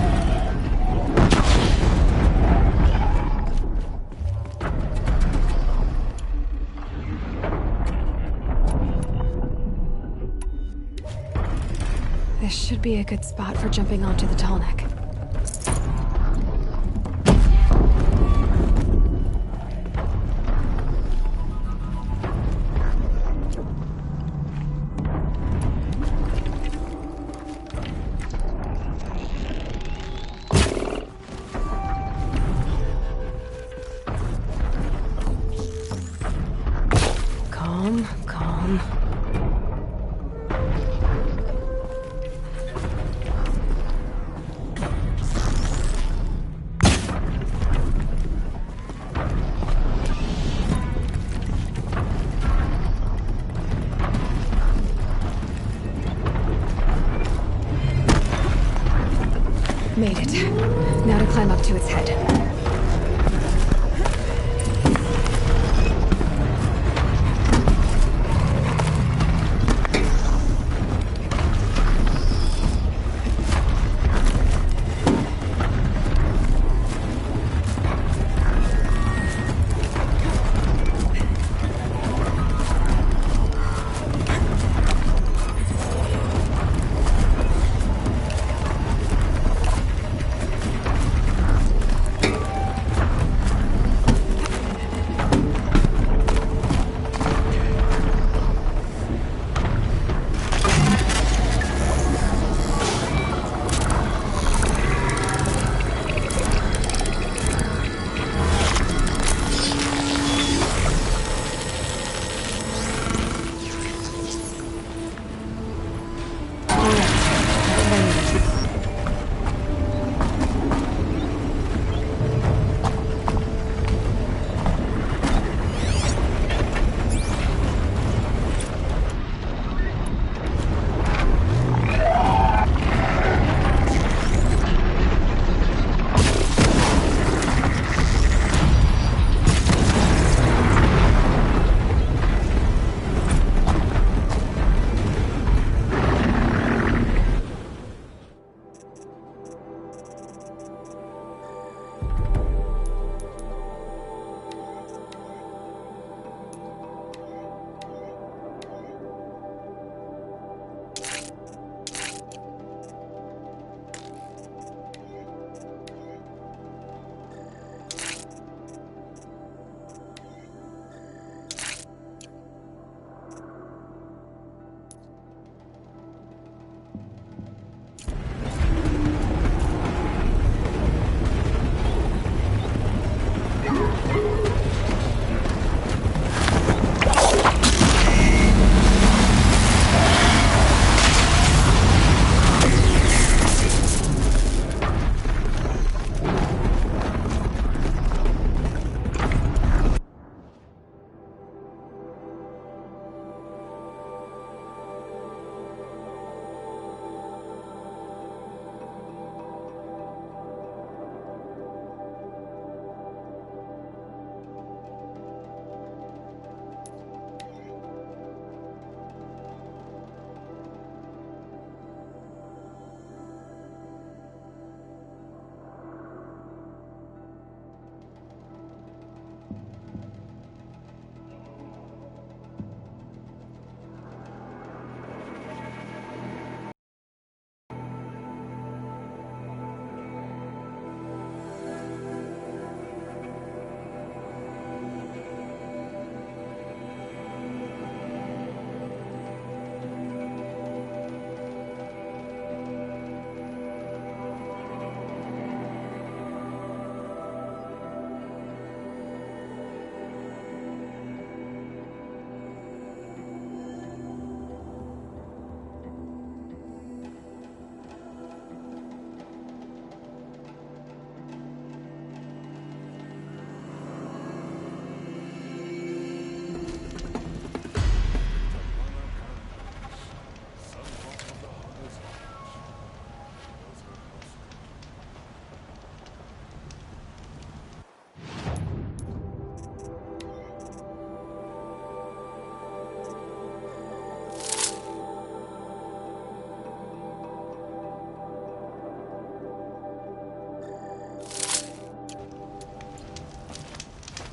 This should be a good spot for jumping onto the tall neck. Calm. Made it. Now to climb up to its head.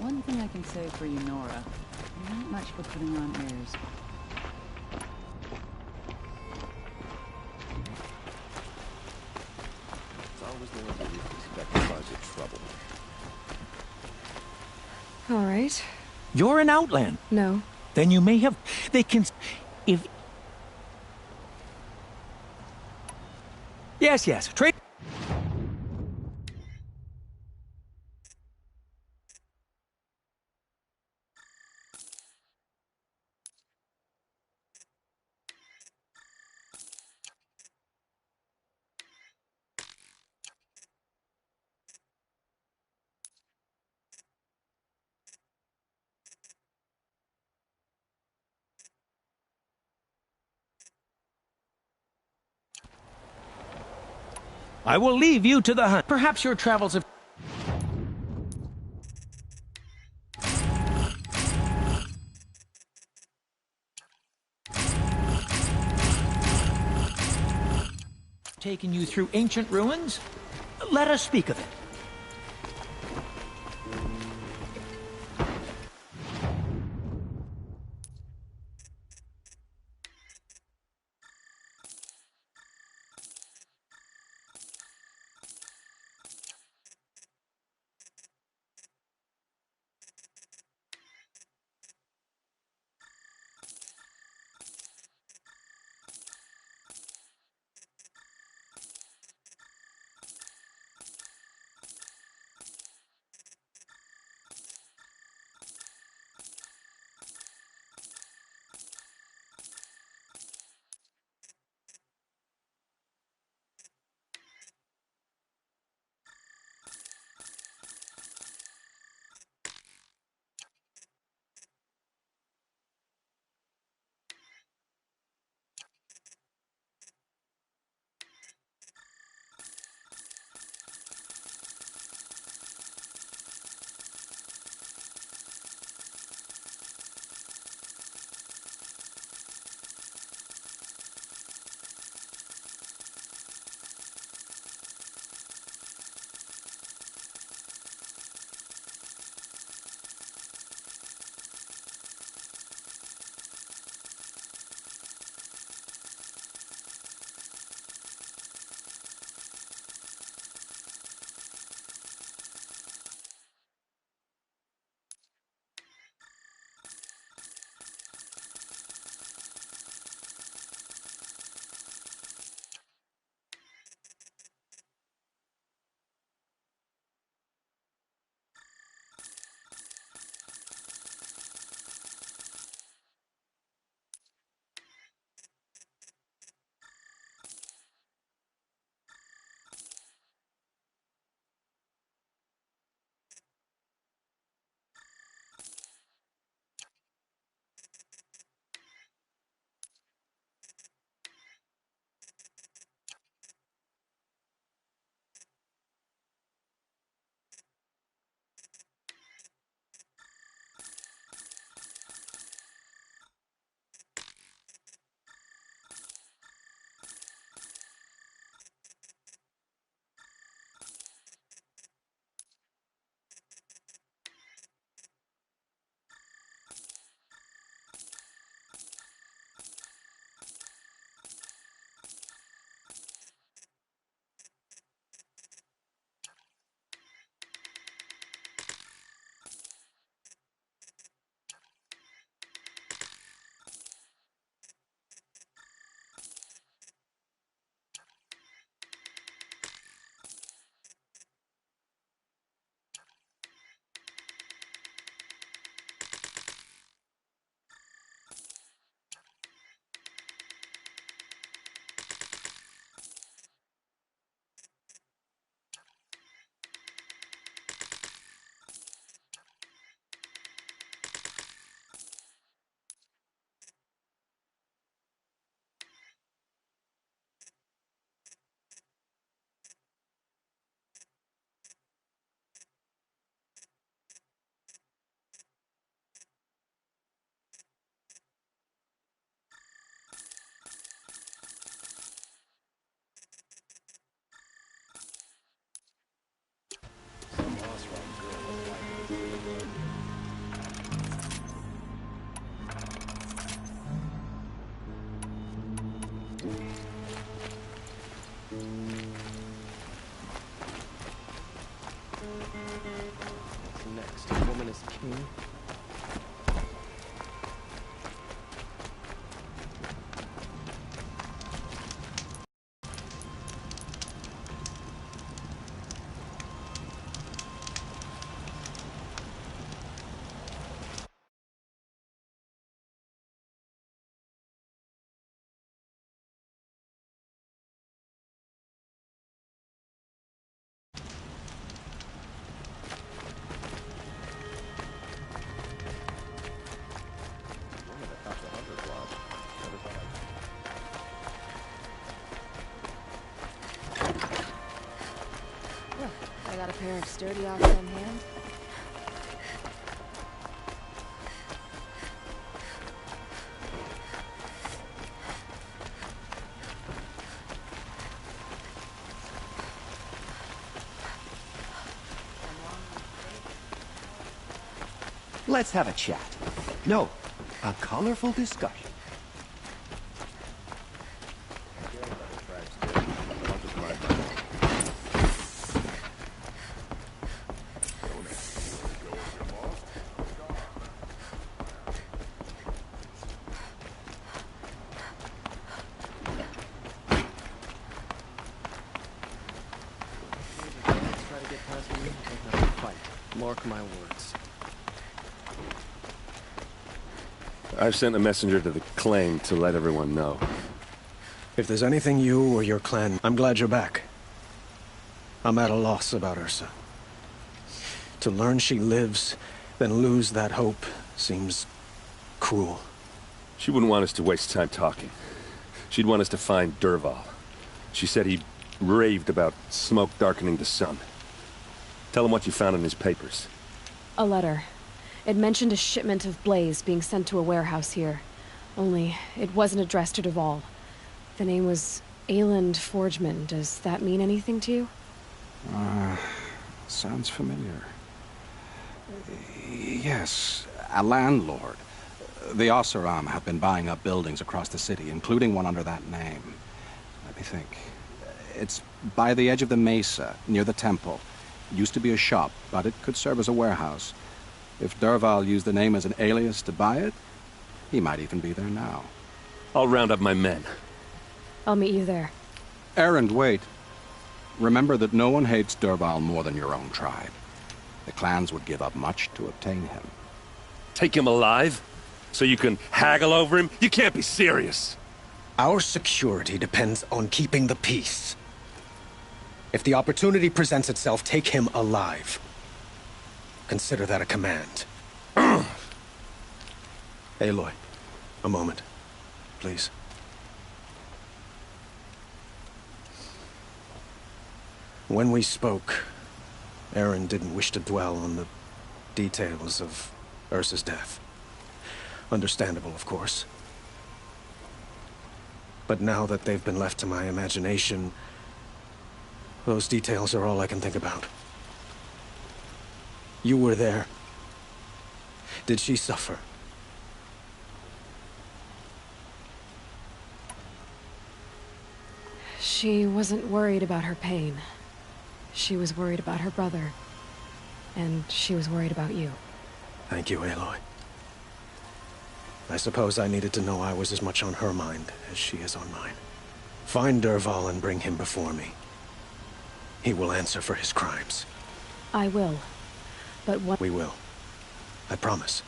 One thing I can say for you, Nora. You're not much for putting on airs. It's always the ones you least expect to cause you trouble. All right. You're an Outland. No. Then you may have... They can... If... Yes. Trade... I will leave you to the hunt. Perhaps your travels have... taken you through ancient ruins? Let us speak of it. next. Woman is king. I got a pair of sturdy odds on hand. Let's have a chat. No, a colorful discussion. Mark my words. I've sent a messenger to the claim to let everyone know. If there's anything you or your clan, I'm glad you're back. I'm at a loss about Ursa. To learn she lives, then lose that hope, seems cruel. She wouldn't want us to waste time talking. She'd want us to find Dervahl. She said he raved about smoke darkening the sun. Tell him what you found in his papers. A letter. It mentioned a shipment of blaze being sent to a warehouse here. Only, it wasn't addressed to Dervahl. The name was Ayland Forgeman. Does that mean anything to you? Sounds familiar. Yes, a landlord. The Oseram have been buying up buildings across the city, including one under that name. Let me think. It's by the edge of the mesa, near the temple. Used to be a shop, but it could serve as a warehouse. If Dervahl used the name as an alias to buy it, he might even be there now. I'll round up my men. I'll meet you there. Erend, wait. Remember that no one hates Dervahl more than your own tribe. The clans would give up much to obtain him. Take him alive? So you can haggle over him? You can't be serious. Our security depends on keeping the peace. If the opportunity presents itself, take him alive. Consider that a command. Aloy, a moment, please. When we spoke, Erend didn't wish to dwell on the details of Ursa's death. Understandable, of course. But now that they've been left to my imagination, those details are all I can think about. You were there. Did she suffer? She wasn't worried about her pain. She was worried about her brother. And she was worried about you. Thank you, Aloy. I suppose I needed to know I was as much on her mind as she is on mine. Find Dervahl and bring him before me. He will answer for his crimes. I will. But what— We will. I promise.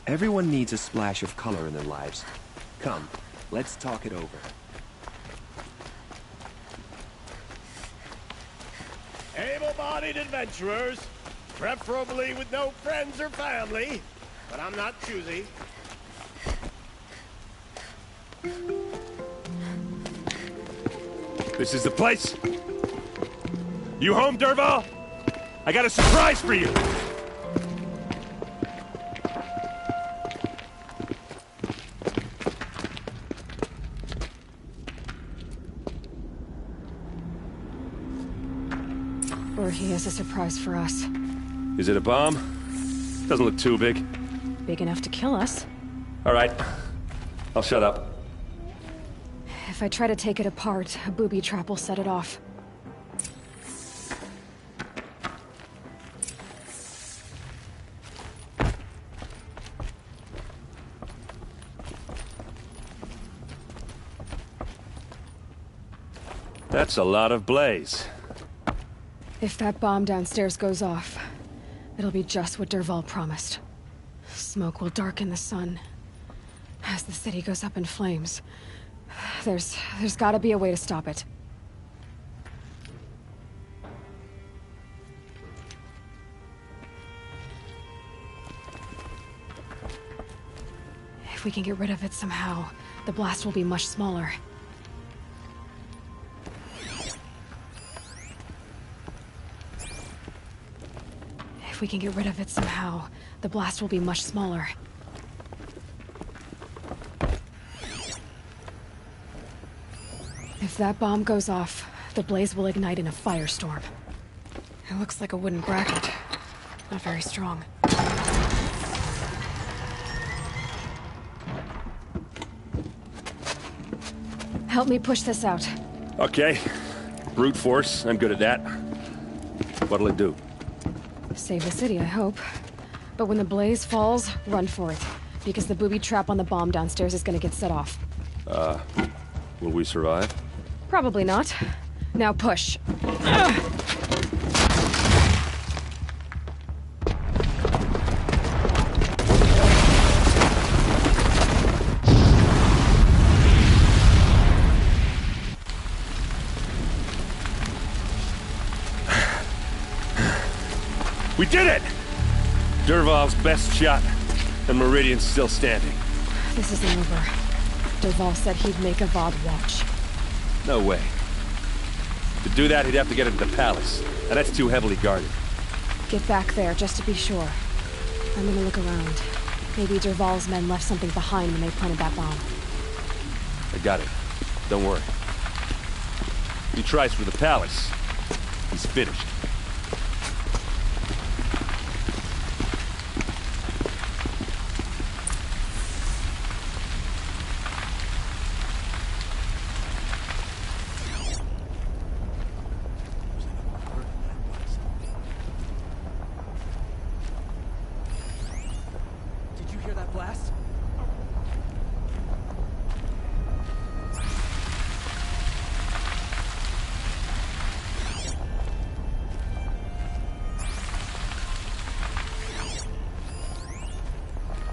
Everyone needs a splash of color in their lives. Come, let's talk it over. Able-bodied adventurers, Preferably with no friends or family, but I'm not choosy. This is the place? You home, Dervahl? I got a surprise for you! Or he has a surprise for us. Is it a bomb? Doesn't look too big. Big enough to kill us. All right. I'll shut up. If I try to take it apart, a booby trap will set it off. That's a lot of blaze. If that bomb downstairs goes off, it'll be just what Dervahl promised. Smoke will darken the sun. As the city goes up in flames, there's gotta be a way to stop it. If we can get rid of it somehow, the blast will be much smaller. If we can get rid of it somehow, the blast will be much smaller. If that bomb goes off, the blaze will ignite in a firestorm. It looks like a wooden bracket. Not very strong. Help me push this out. Okay. Brute force, I'm good at that. What'll it do? Save the city, I hope. But when the blaze falls, run for it. Because the booby trap on the bomb downstairs is gonna get set off. Will we survive? Probably not. Now push. We did it! Dervahl's best shot, and Meridian's still standing. This isn't over. Dervahl said he'd make Avad watch. No way. To do that, he'd have to get into the palace, and that's too heavily guarded. Get back there, just to be sure. I'm gonna look around. Maybe Dervahl's men left something behind when they planted that bomb. I got it. Don't worry. If he tries for the palace, he's finished.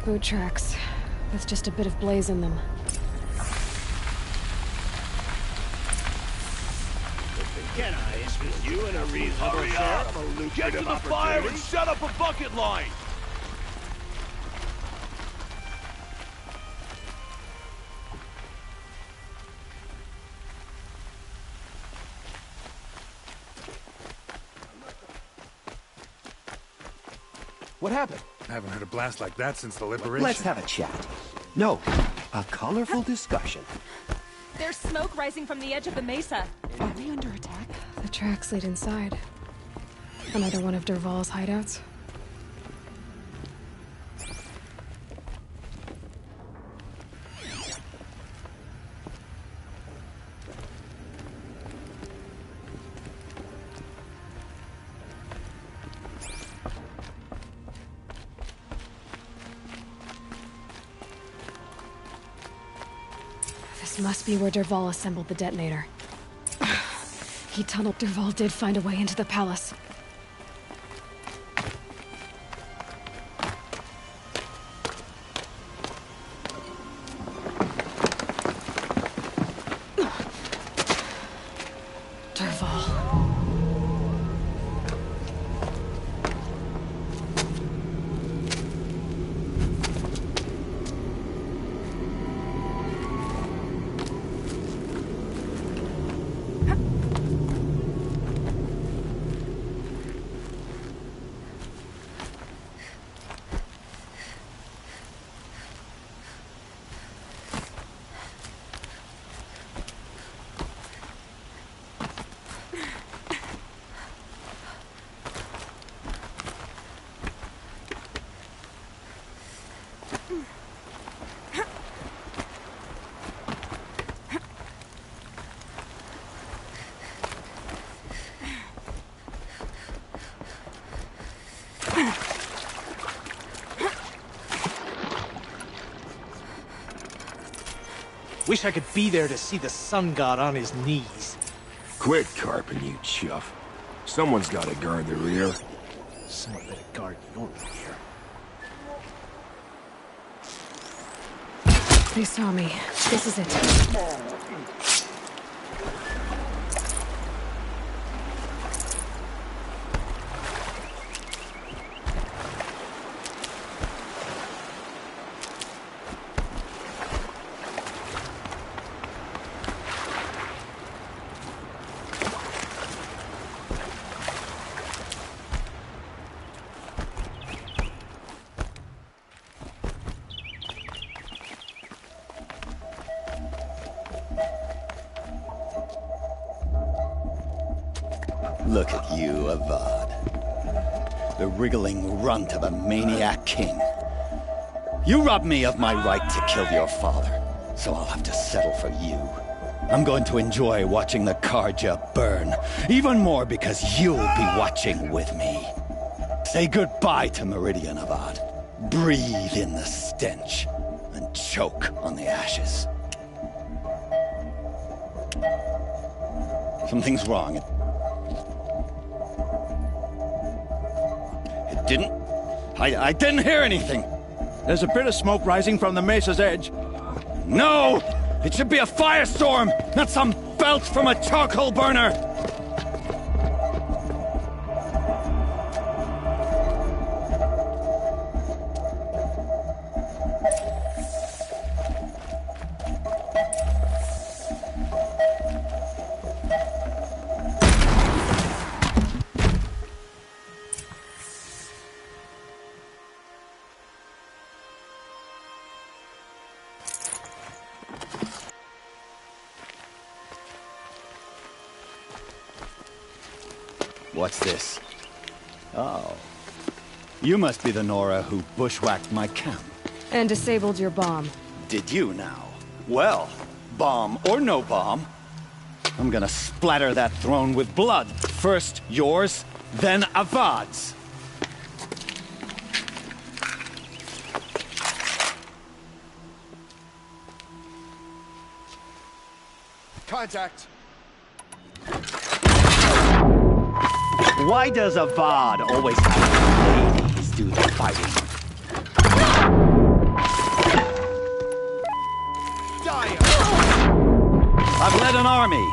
Boot tracks, with just a bit of blaze in them. Can I interest you in a reasonable share of a lucrative Get to the fire and set up a bucket line! What happened? I haven't heard a blast like that since the liberation. Let's have a chat. No, a colorful discussion. There's smoke rising from the edge of the mesa. Are we under attack? The tracks lead inside. Another one of Dervahl's hideouts. This must be where Dervahl assembled the detonator. He tunneled. Dervahl did find a way into the palace. Dervahl. Wish I could be there to see the sun god on his knees. Quit carping, you chuff. Someone's gotta guard the rear. Someone better guard your rear. They saw me. This is it. Look at you, Avad. The wriggling runt of a maniac king. You robbed me of my right to kill your father, so I'll have to settle for you. I'm going to enjoy watching the Carja burn, even more because you'll be watching with me. Say goodbye to Meridian, Avad. Breathe in the stench, and choke on the ashes. Something's wrong. I didn't hear anything. There's a bit of smoke rising from the mesa's edge. No! It should be a firestorm, not some belch from a charcoal burner! What's this? Oh. You must be the Nora who bushwhacked my camp. And disabled your bomb. Did you now? Well, bomb or no bomb, I'm gonna splatter that throne with blood. First yours, then Avad's. Contact. Why does Avad always have ladies do the fighting? I've led an army.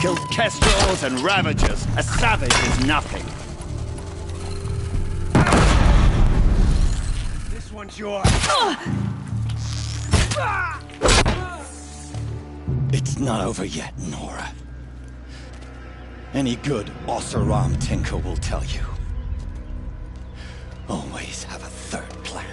Killed kestrels and ravagers. A savage is nothing. This one's yours. It's not over yet, Nora. Any good Oseram tinker will tell you. Always have a third plan.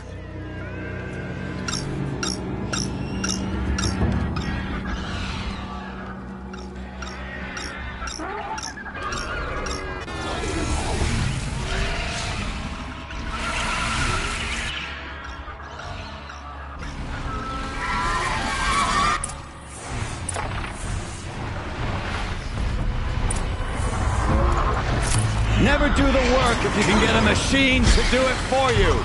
Never do the work if you can get a machine to do it for you.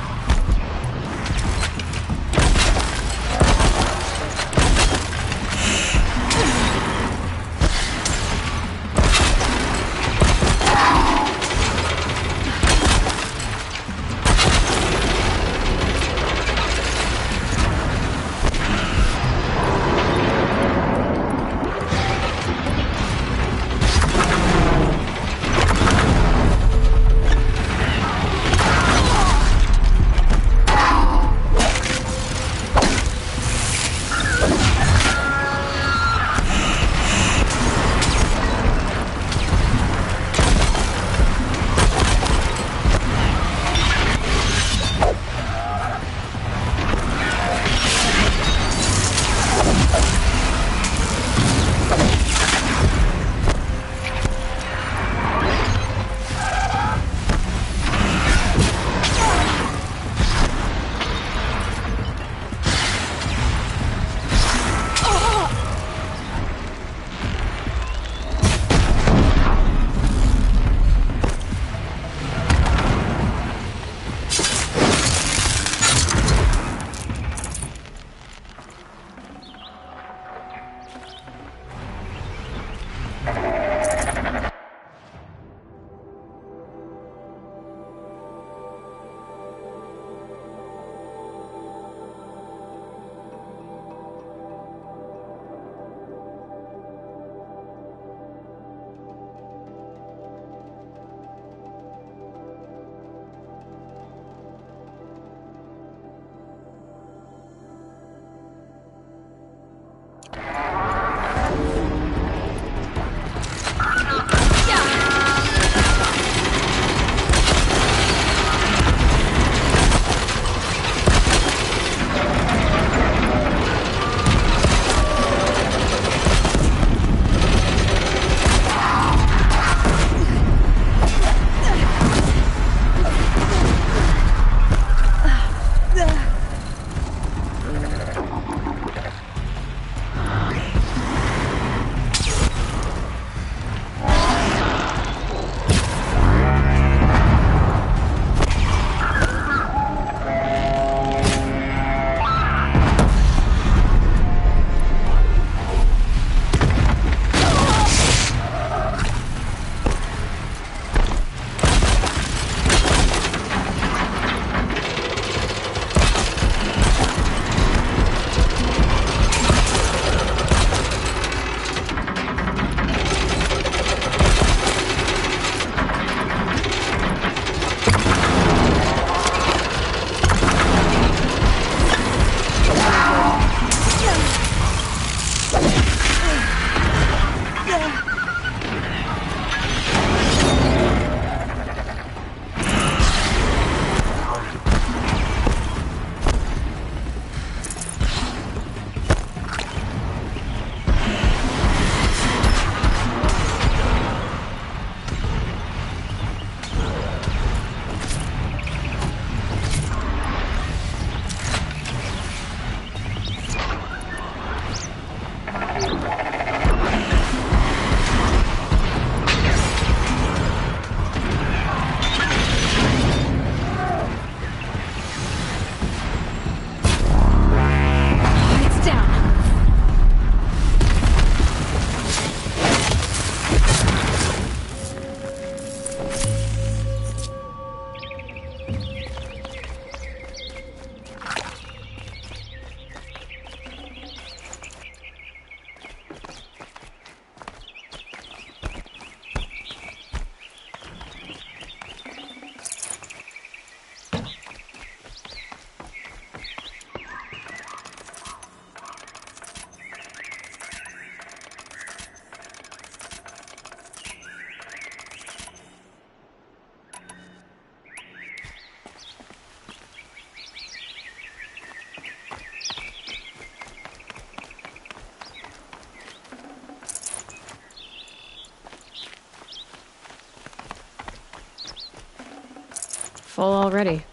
full already.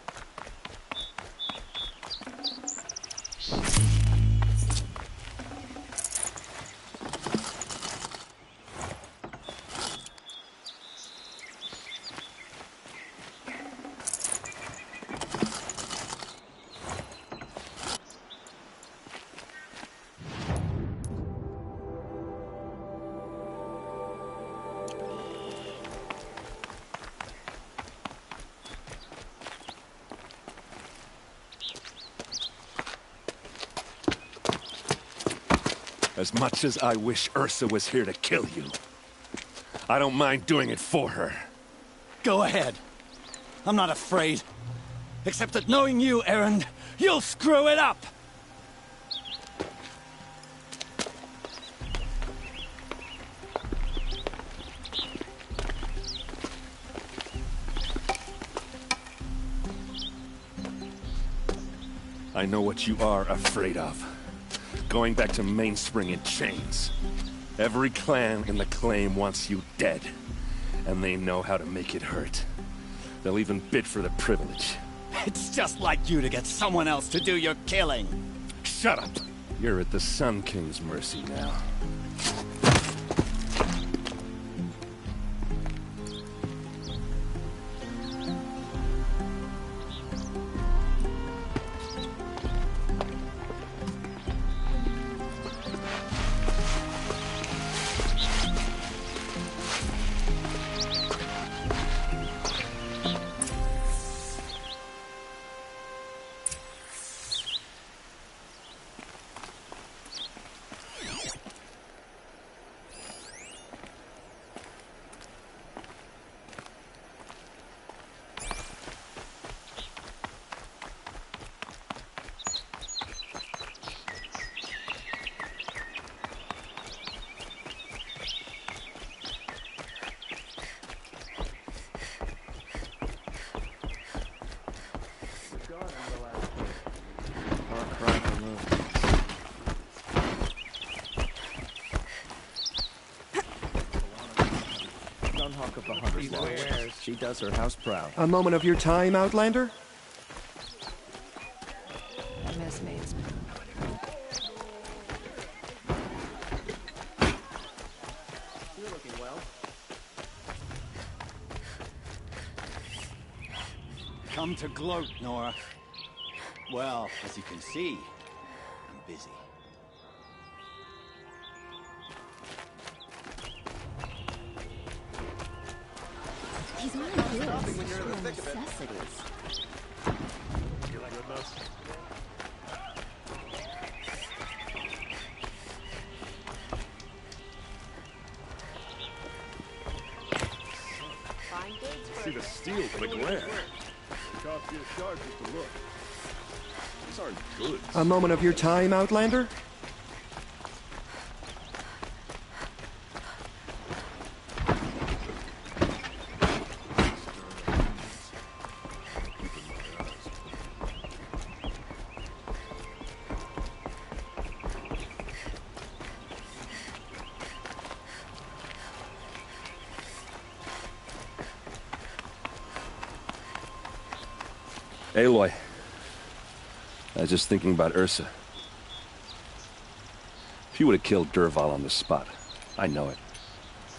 As much as I wish Ursa was here to kill you, I don't mind doing it for her. Go ahead. I'm not afraid. Except that knowing you, Erend, you'll screw it up! I know what you are afraid of. Going back to Mainspring in chains. Every clan in the Claim wants you dead. And they know how to make it hurt. They'll even bid for the privilege. It's just like you to get someone else to do your killing. Shut up! You're at the Sun King's mercy now. She does her house proud. A moment of your time, Outlander? Messmates. You're looking well. Come to gloat, Nora. Well, as you can see, I'm busy. He's only good at necessities. You like good nuts? See the steel for the glare. It costs you a charge just to look. These aren't good. A moment of your time, Outlander? Aloy, I was just thinking about Ursa. She would have killed Dervahl on the spot. I know it.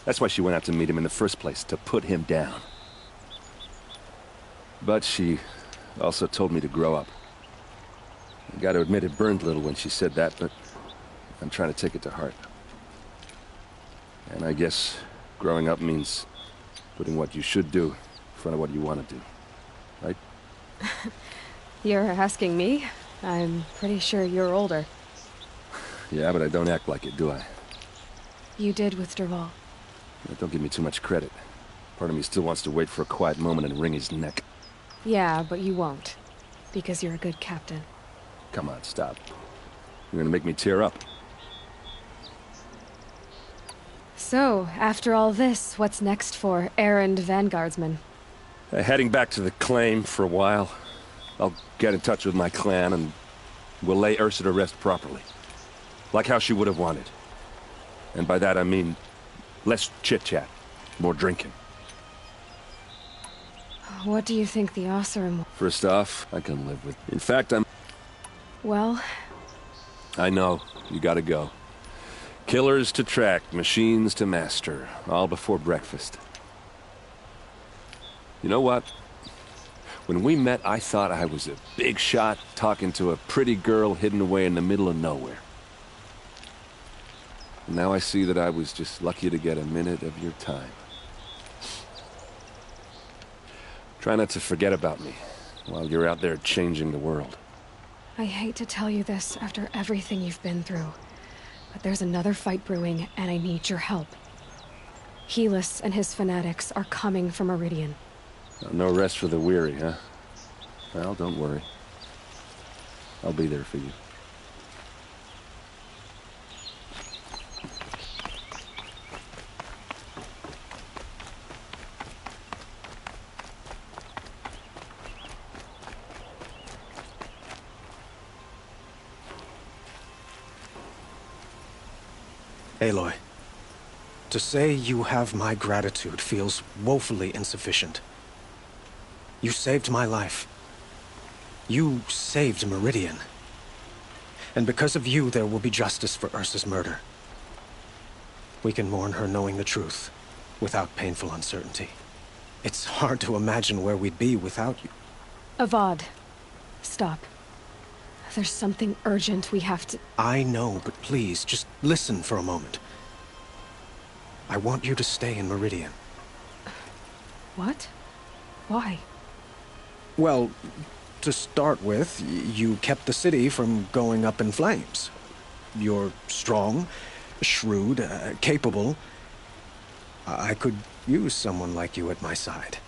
That's why she went out to meet him in the first place, to put him down. But she also told me to grow up. I gotta admit it burned a little when she said that, but I'm trying to take it to heart. And I guess growing up means putting what you should do in front of what you want to do. Right? You're asking me? I'm pretty sure you're older. Yeah, but I don't act like it, do I? You did with Dervahl. Don't give me too much credit. Part of me still wants to wait for a quiet moment and wring his neck. Yeah, but you won't. Because you're a good captain. Come on, stop. You're gonna make me tear up. So, after all this, what's next for Erend Vanguardsman? Heading back to the Claim for a while. I'll get in touch with my clan and we'll lay Ursa to rest properly. Like how she would have wanted. And by that I mean less chit-chat, more drinking. What do you think the Oseram... First off, I can live with... In fact, I'm... Well... I know. You gotta go. Killers to track, machines to master. All before breakfast. You know what? When we met, I thought I was a big shot talking to a pretty girl hidden away in the middle of nowhere. And now I see that I was just lucky to get a minute of your time. Try not to forget about me while you're out there changing the world. I hate to tell you this after everything you've been through, but there's another fight brewing, and I need your help. Helis and his fanatics are coming for Meridian. No rest for the weary, huh? Well, don't worry. I'll be there for you. Aloy, to say you have my gratitude feels woefully insufficient. You saved my life. You saved Meridian. And because of you, there will be justice for Ursa's murder. We can mourn her knowing the truth, without painful uncertainty. It's hard to imagine where we'd be without you. Avad, stop. There's something urgent we have to... I know, but please, just listen for a moment. I want you to stay in Meridian. What? Why? Well, to start with, you kept the city from going up in flames. You're strong, shrewd, capable. I could use someone like you at my side.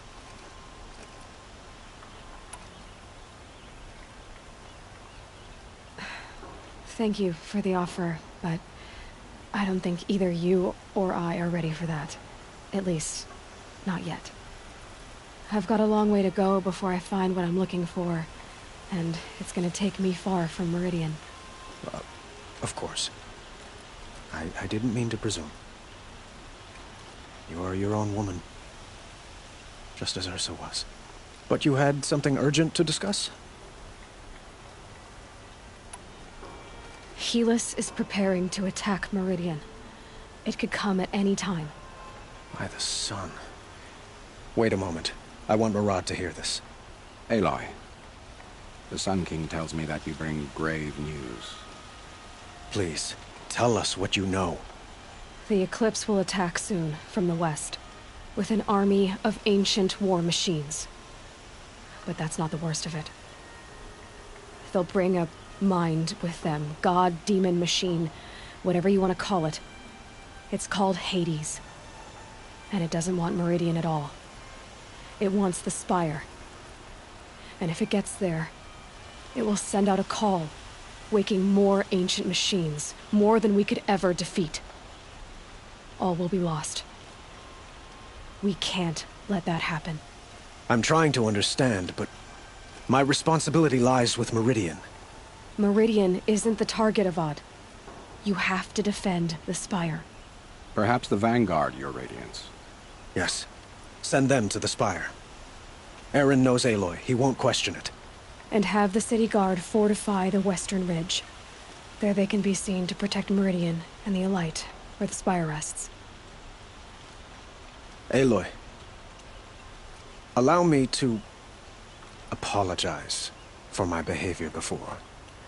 Thank you for the offer, but I don't think either you or I are ready for that. At least, not yet. I've got a long way to go before I find what I'm looking for, and it's gonna take me far from Meridian. Of course. I didn't mean to presume. You are your own woman, just as Ursa was. But you had something urgent to discuss? Helis is preparing to attack Meridian. It could come at any time. By the sun. Wait a moment. I want Murad to hear this. Aloy, the Sun King tells me that you bring grave news. Please, tell us what you know. The Eclipse will attack soon, from the west, with an army of ancient war machines. But that's not the worst of it. They'll bring a mind with them, god, demon, machine, whatever you want to call it. It's called Hades. And it doesn't want Meridian at all. It wants the Spire. And if it gets there, it will send out a call, waking more ancient machines, more than we could ever defeat. All will be lost. We can't let that happen. I'm trying to understand, but my responsibility lies with Meridian. Meridian isn't the target, Avad. You have to defend the Spire. Perhaps the Vanguard, Your Radiance. Yes. Send them to the Spire. Erend knows Aloy. He won't question it. And have the City Guard fortify the Western Ridge. There they can be seen to protect Meridian and the Elite, where the Spire rests. Aloy, allow me to apologize for my behavior before.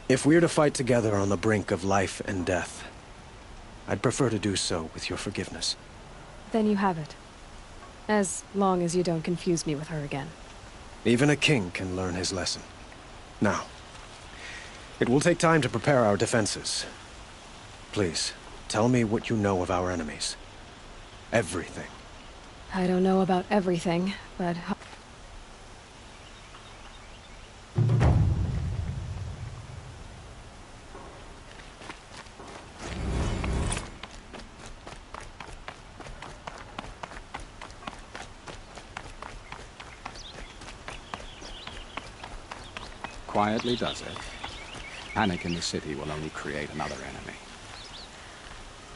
If we're to fight together on the brink of life and death, I'd prefer to do so with your forgiveness. Then you have it. As long as you don't confuse me with her again. Even a king can learn his lesson. Now, it will take time to prepare our defenses. Please, tell me what you know of our enemies. Everything. I don't know about everything, but... Quietly does it. Panic in the city will only create another enemy.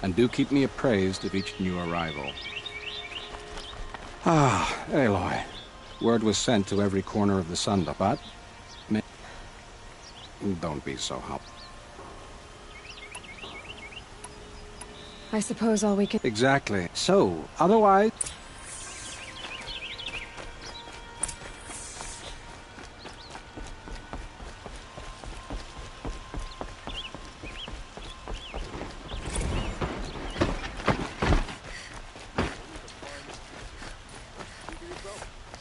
And do keep me appraised of each new arrival. Ah, Aloy. Word was sent to every corner of the Sunda, but... Don't be so hot. I suppose all we can... Exactly. So, otherwise...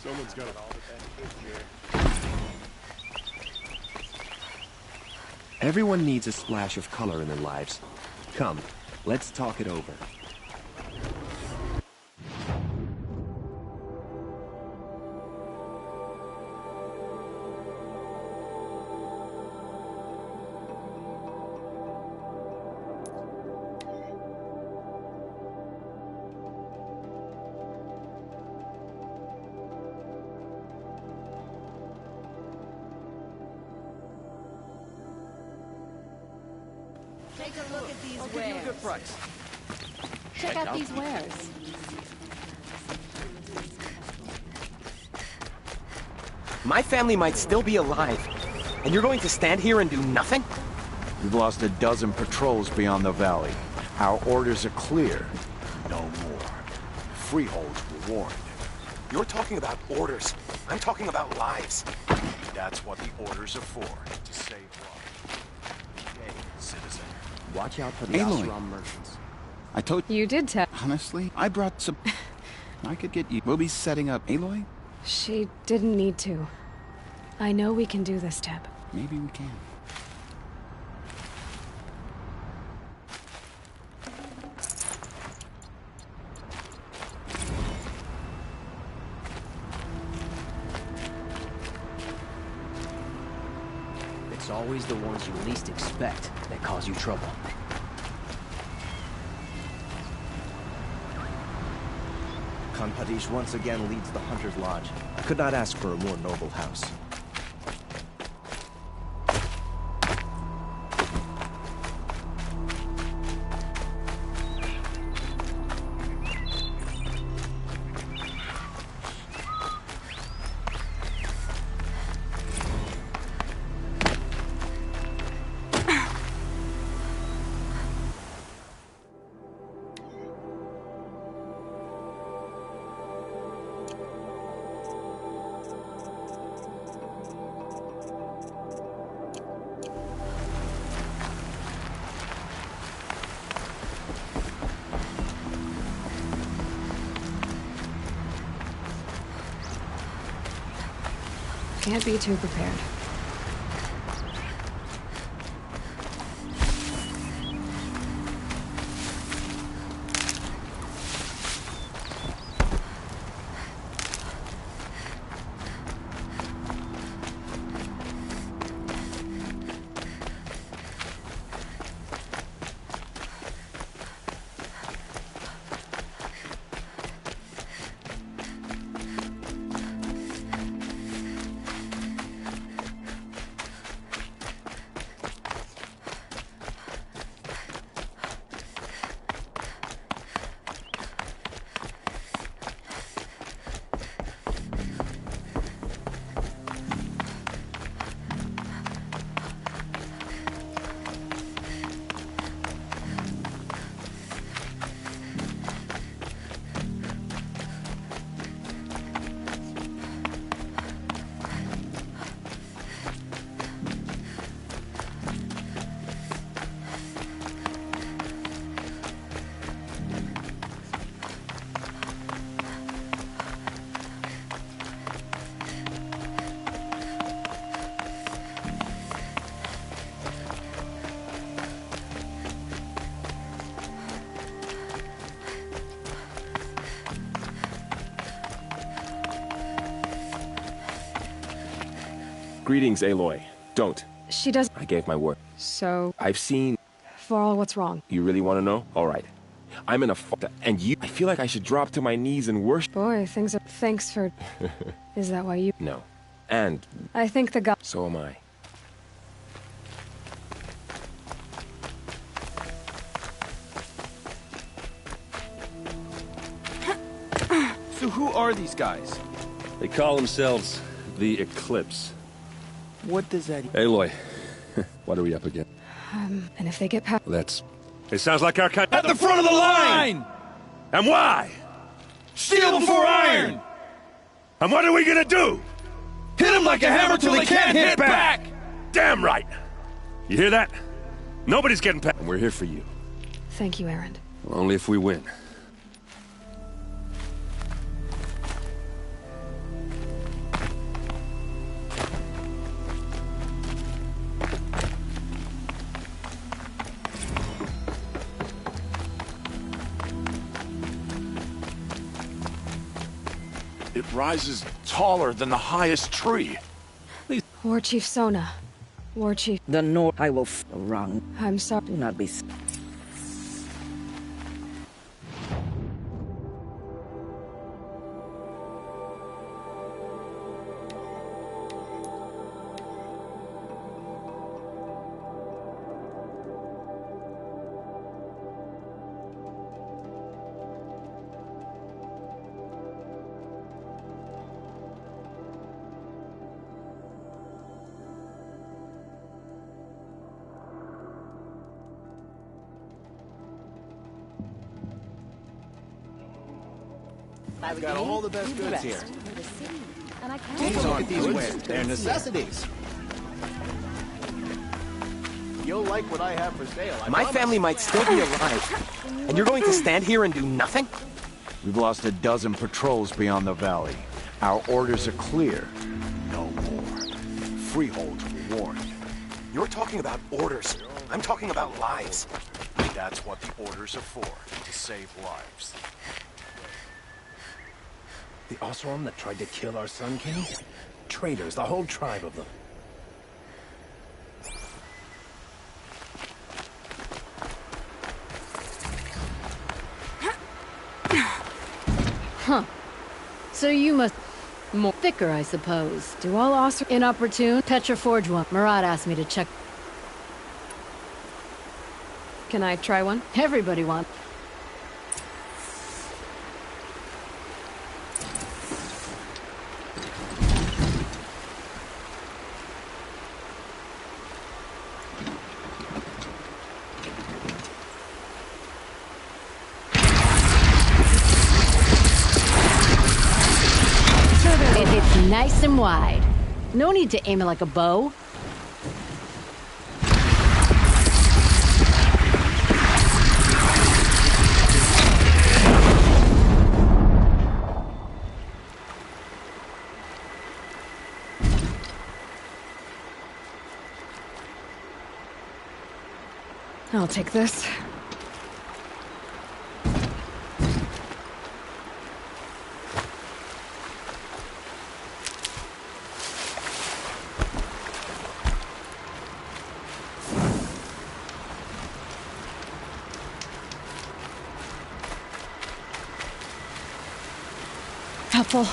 Someone's got it. Everyone needs a splash of color in their lives. Come, let's talk it over. Take a look at these wares. Give you a good price. Check out these wares. My family might still be alive, and you're going to stand here and do nothing? We've lost a dozen patrols beyond the valley. Our orders are clear. No more. Freeholds were warned. You're talking about orders. I'm talking about lives. That's what the orders are for, to save lives. Hey, citizen. Watch out for the Aloy. Oseram merchants. I told You did tell. Honestly, I brought some... I could get you... We'll be setting up Aloy? She didn't need to. I know we can do this, Teb. Maybe we can. It's always the ones you least expect that cause you trouble. Kanpadish once again leads the Hunter's Lodge. I could not ask for a more noble house. Can't be too prepared. Greetings, Aloy. Don't. She does. I gave my word. So, I've seen... for all what's wrong. You really want to know? All right. I'm in a and you... I feel like I should drop to my knees and worship... Boy, things are... Thanks for... Is that why you... No. And... I think the god... So am I. So who are these guys? They call themselves the Eclipse. What does that... Aloy, what are we up against? And if they get past... That's... It sounds like our kind... At the front of the line! And why? Steel before iron! And what are we gonna do? Hit him like a hammer till he can't hit back! Damn right! You hear that? Nobody's getting past. And we're here for you. Thank you, Erend. Well, only if we win. It rises taller than the highest tree. War Chief Sona. War Chief... The North, I will wrong. I'm sorry. Do not be... I've got all the best goods here. These aren't these wares, they're necessities. You'll like what I have for sale. My family might still be alive, and you're going to stand here and do nothing? We've lost a dozen patrols beyond the valley. Our orders are clear. No more. Freeholds were warned. You're talking about orders. I'm talking about lives. That's what the orders are for, to save lives. The Oseram that tried to kill our Sun King? Traitors, the whole tribe of them. Huh. So you must... more thicker, I suppose. Do all Oseram inopportune? Petra Forge one. Murad asked me to check. Can I try one? Everybody wants. It hits nice and wide. No need to aim it like a bow. I'll take this. Helpful.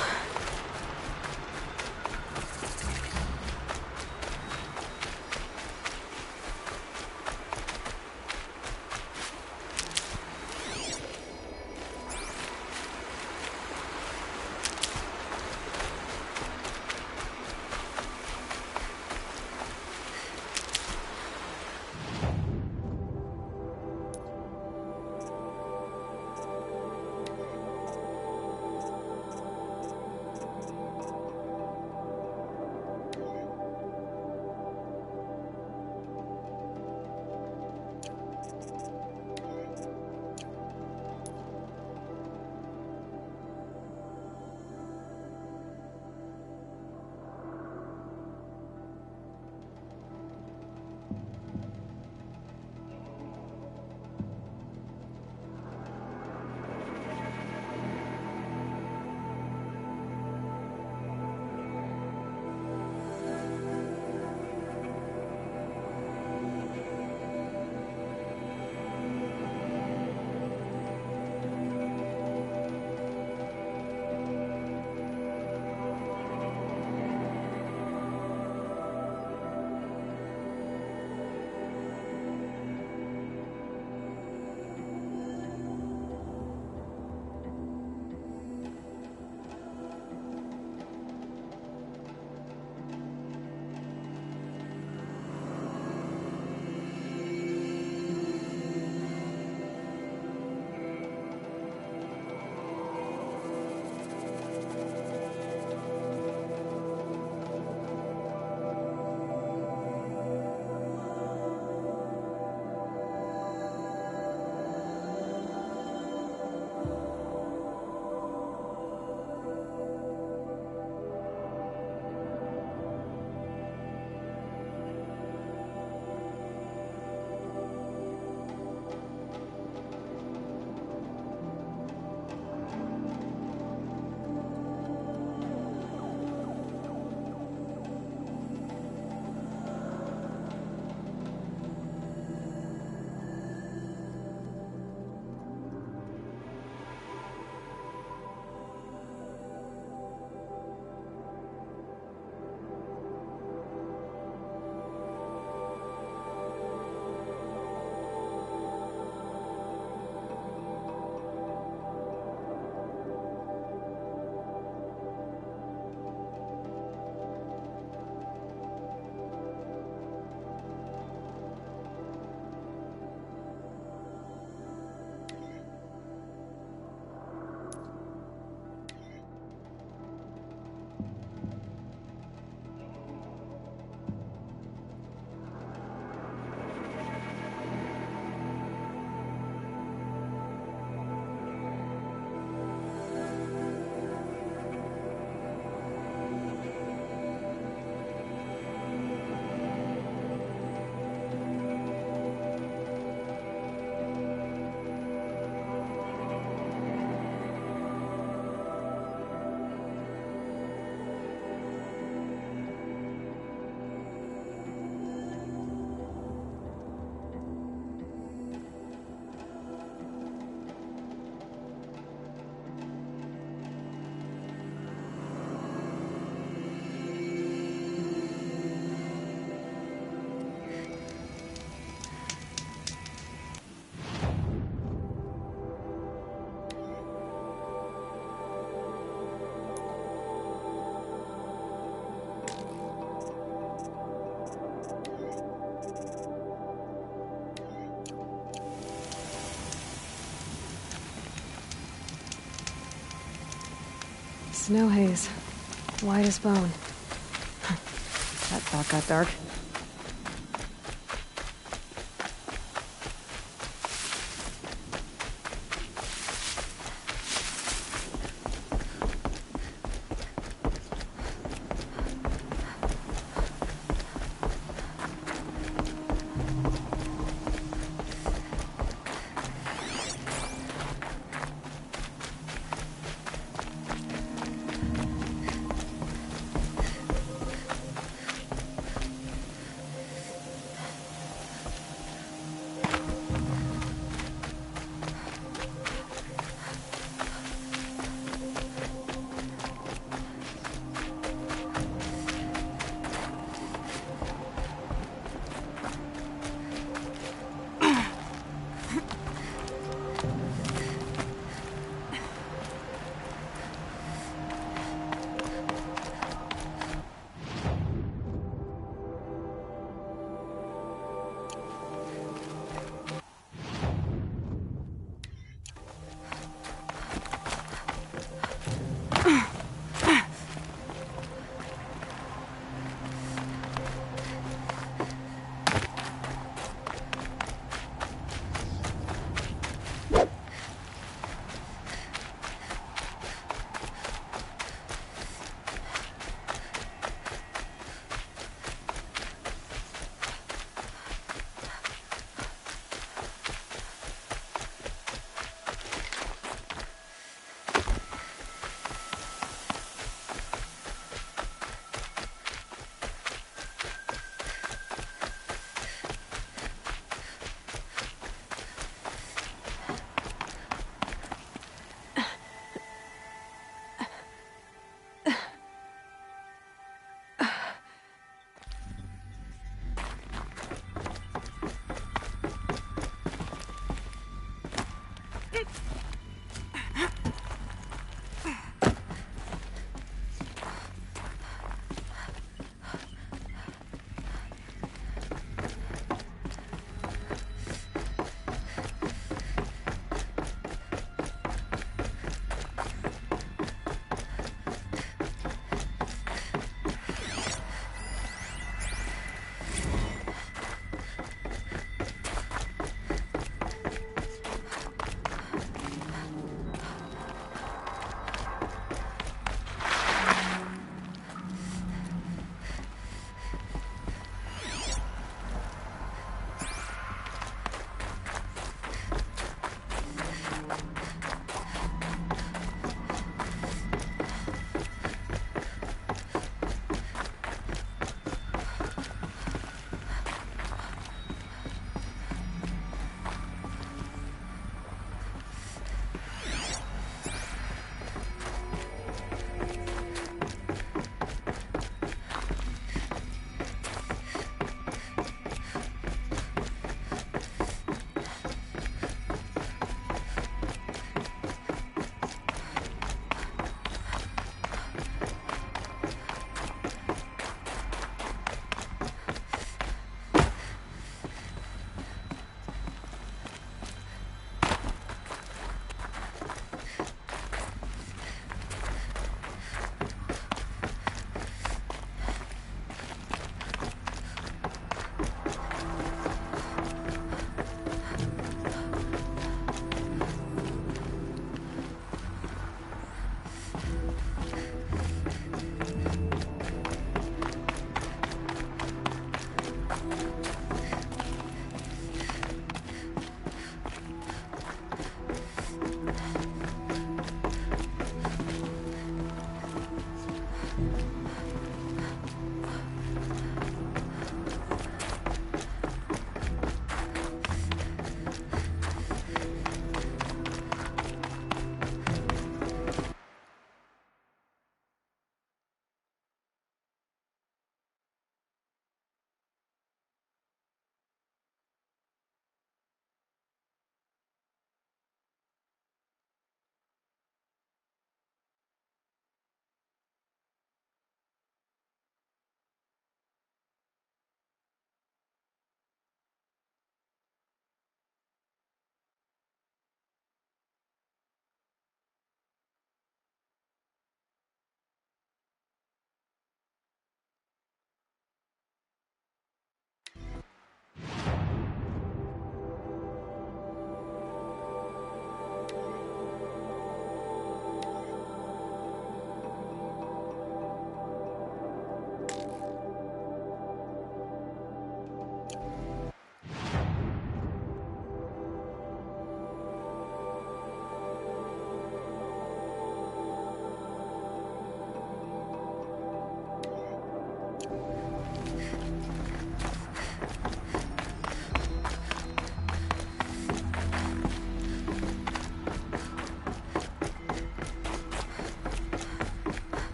Snow haze. White as bone. That thought got dark.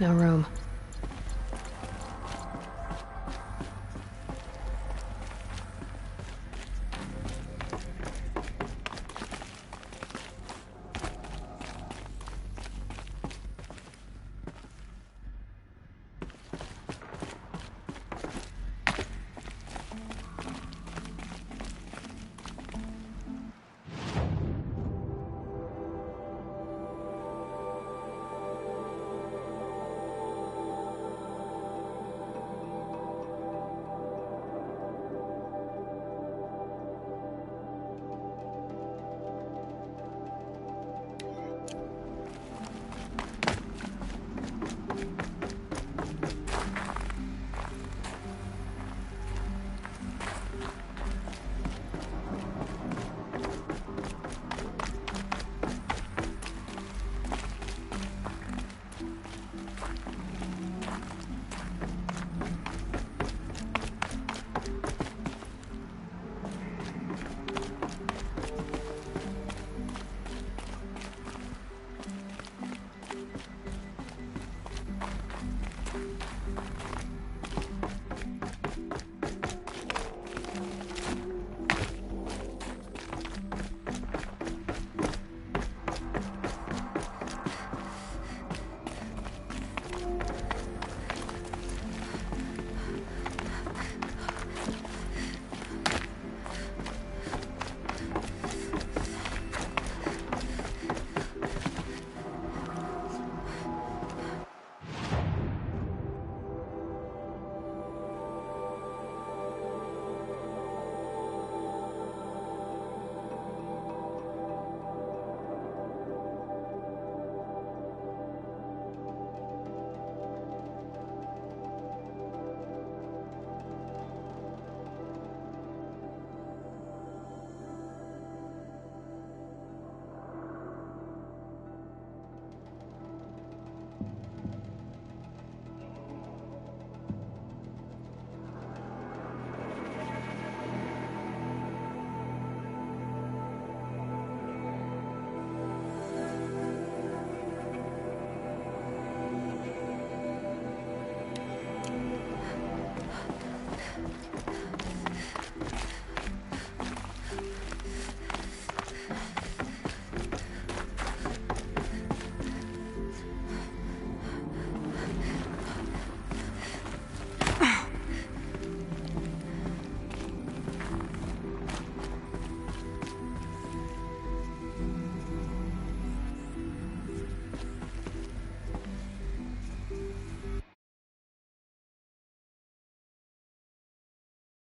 No room.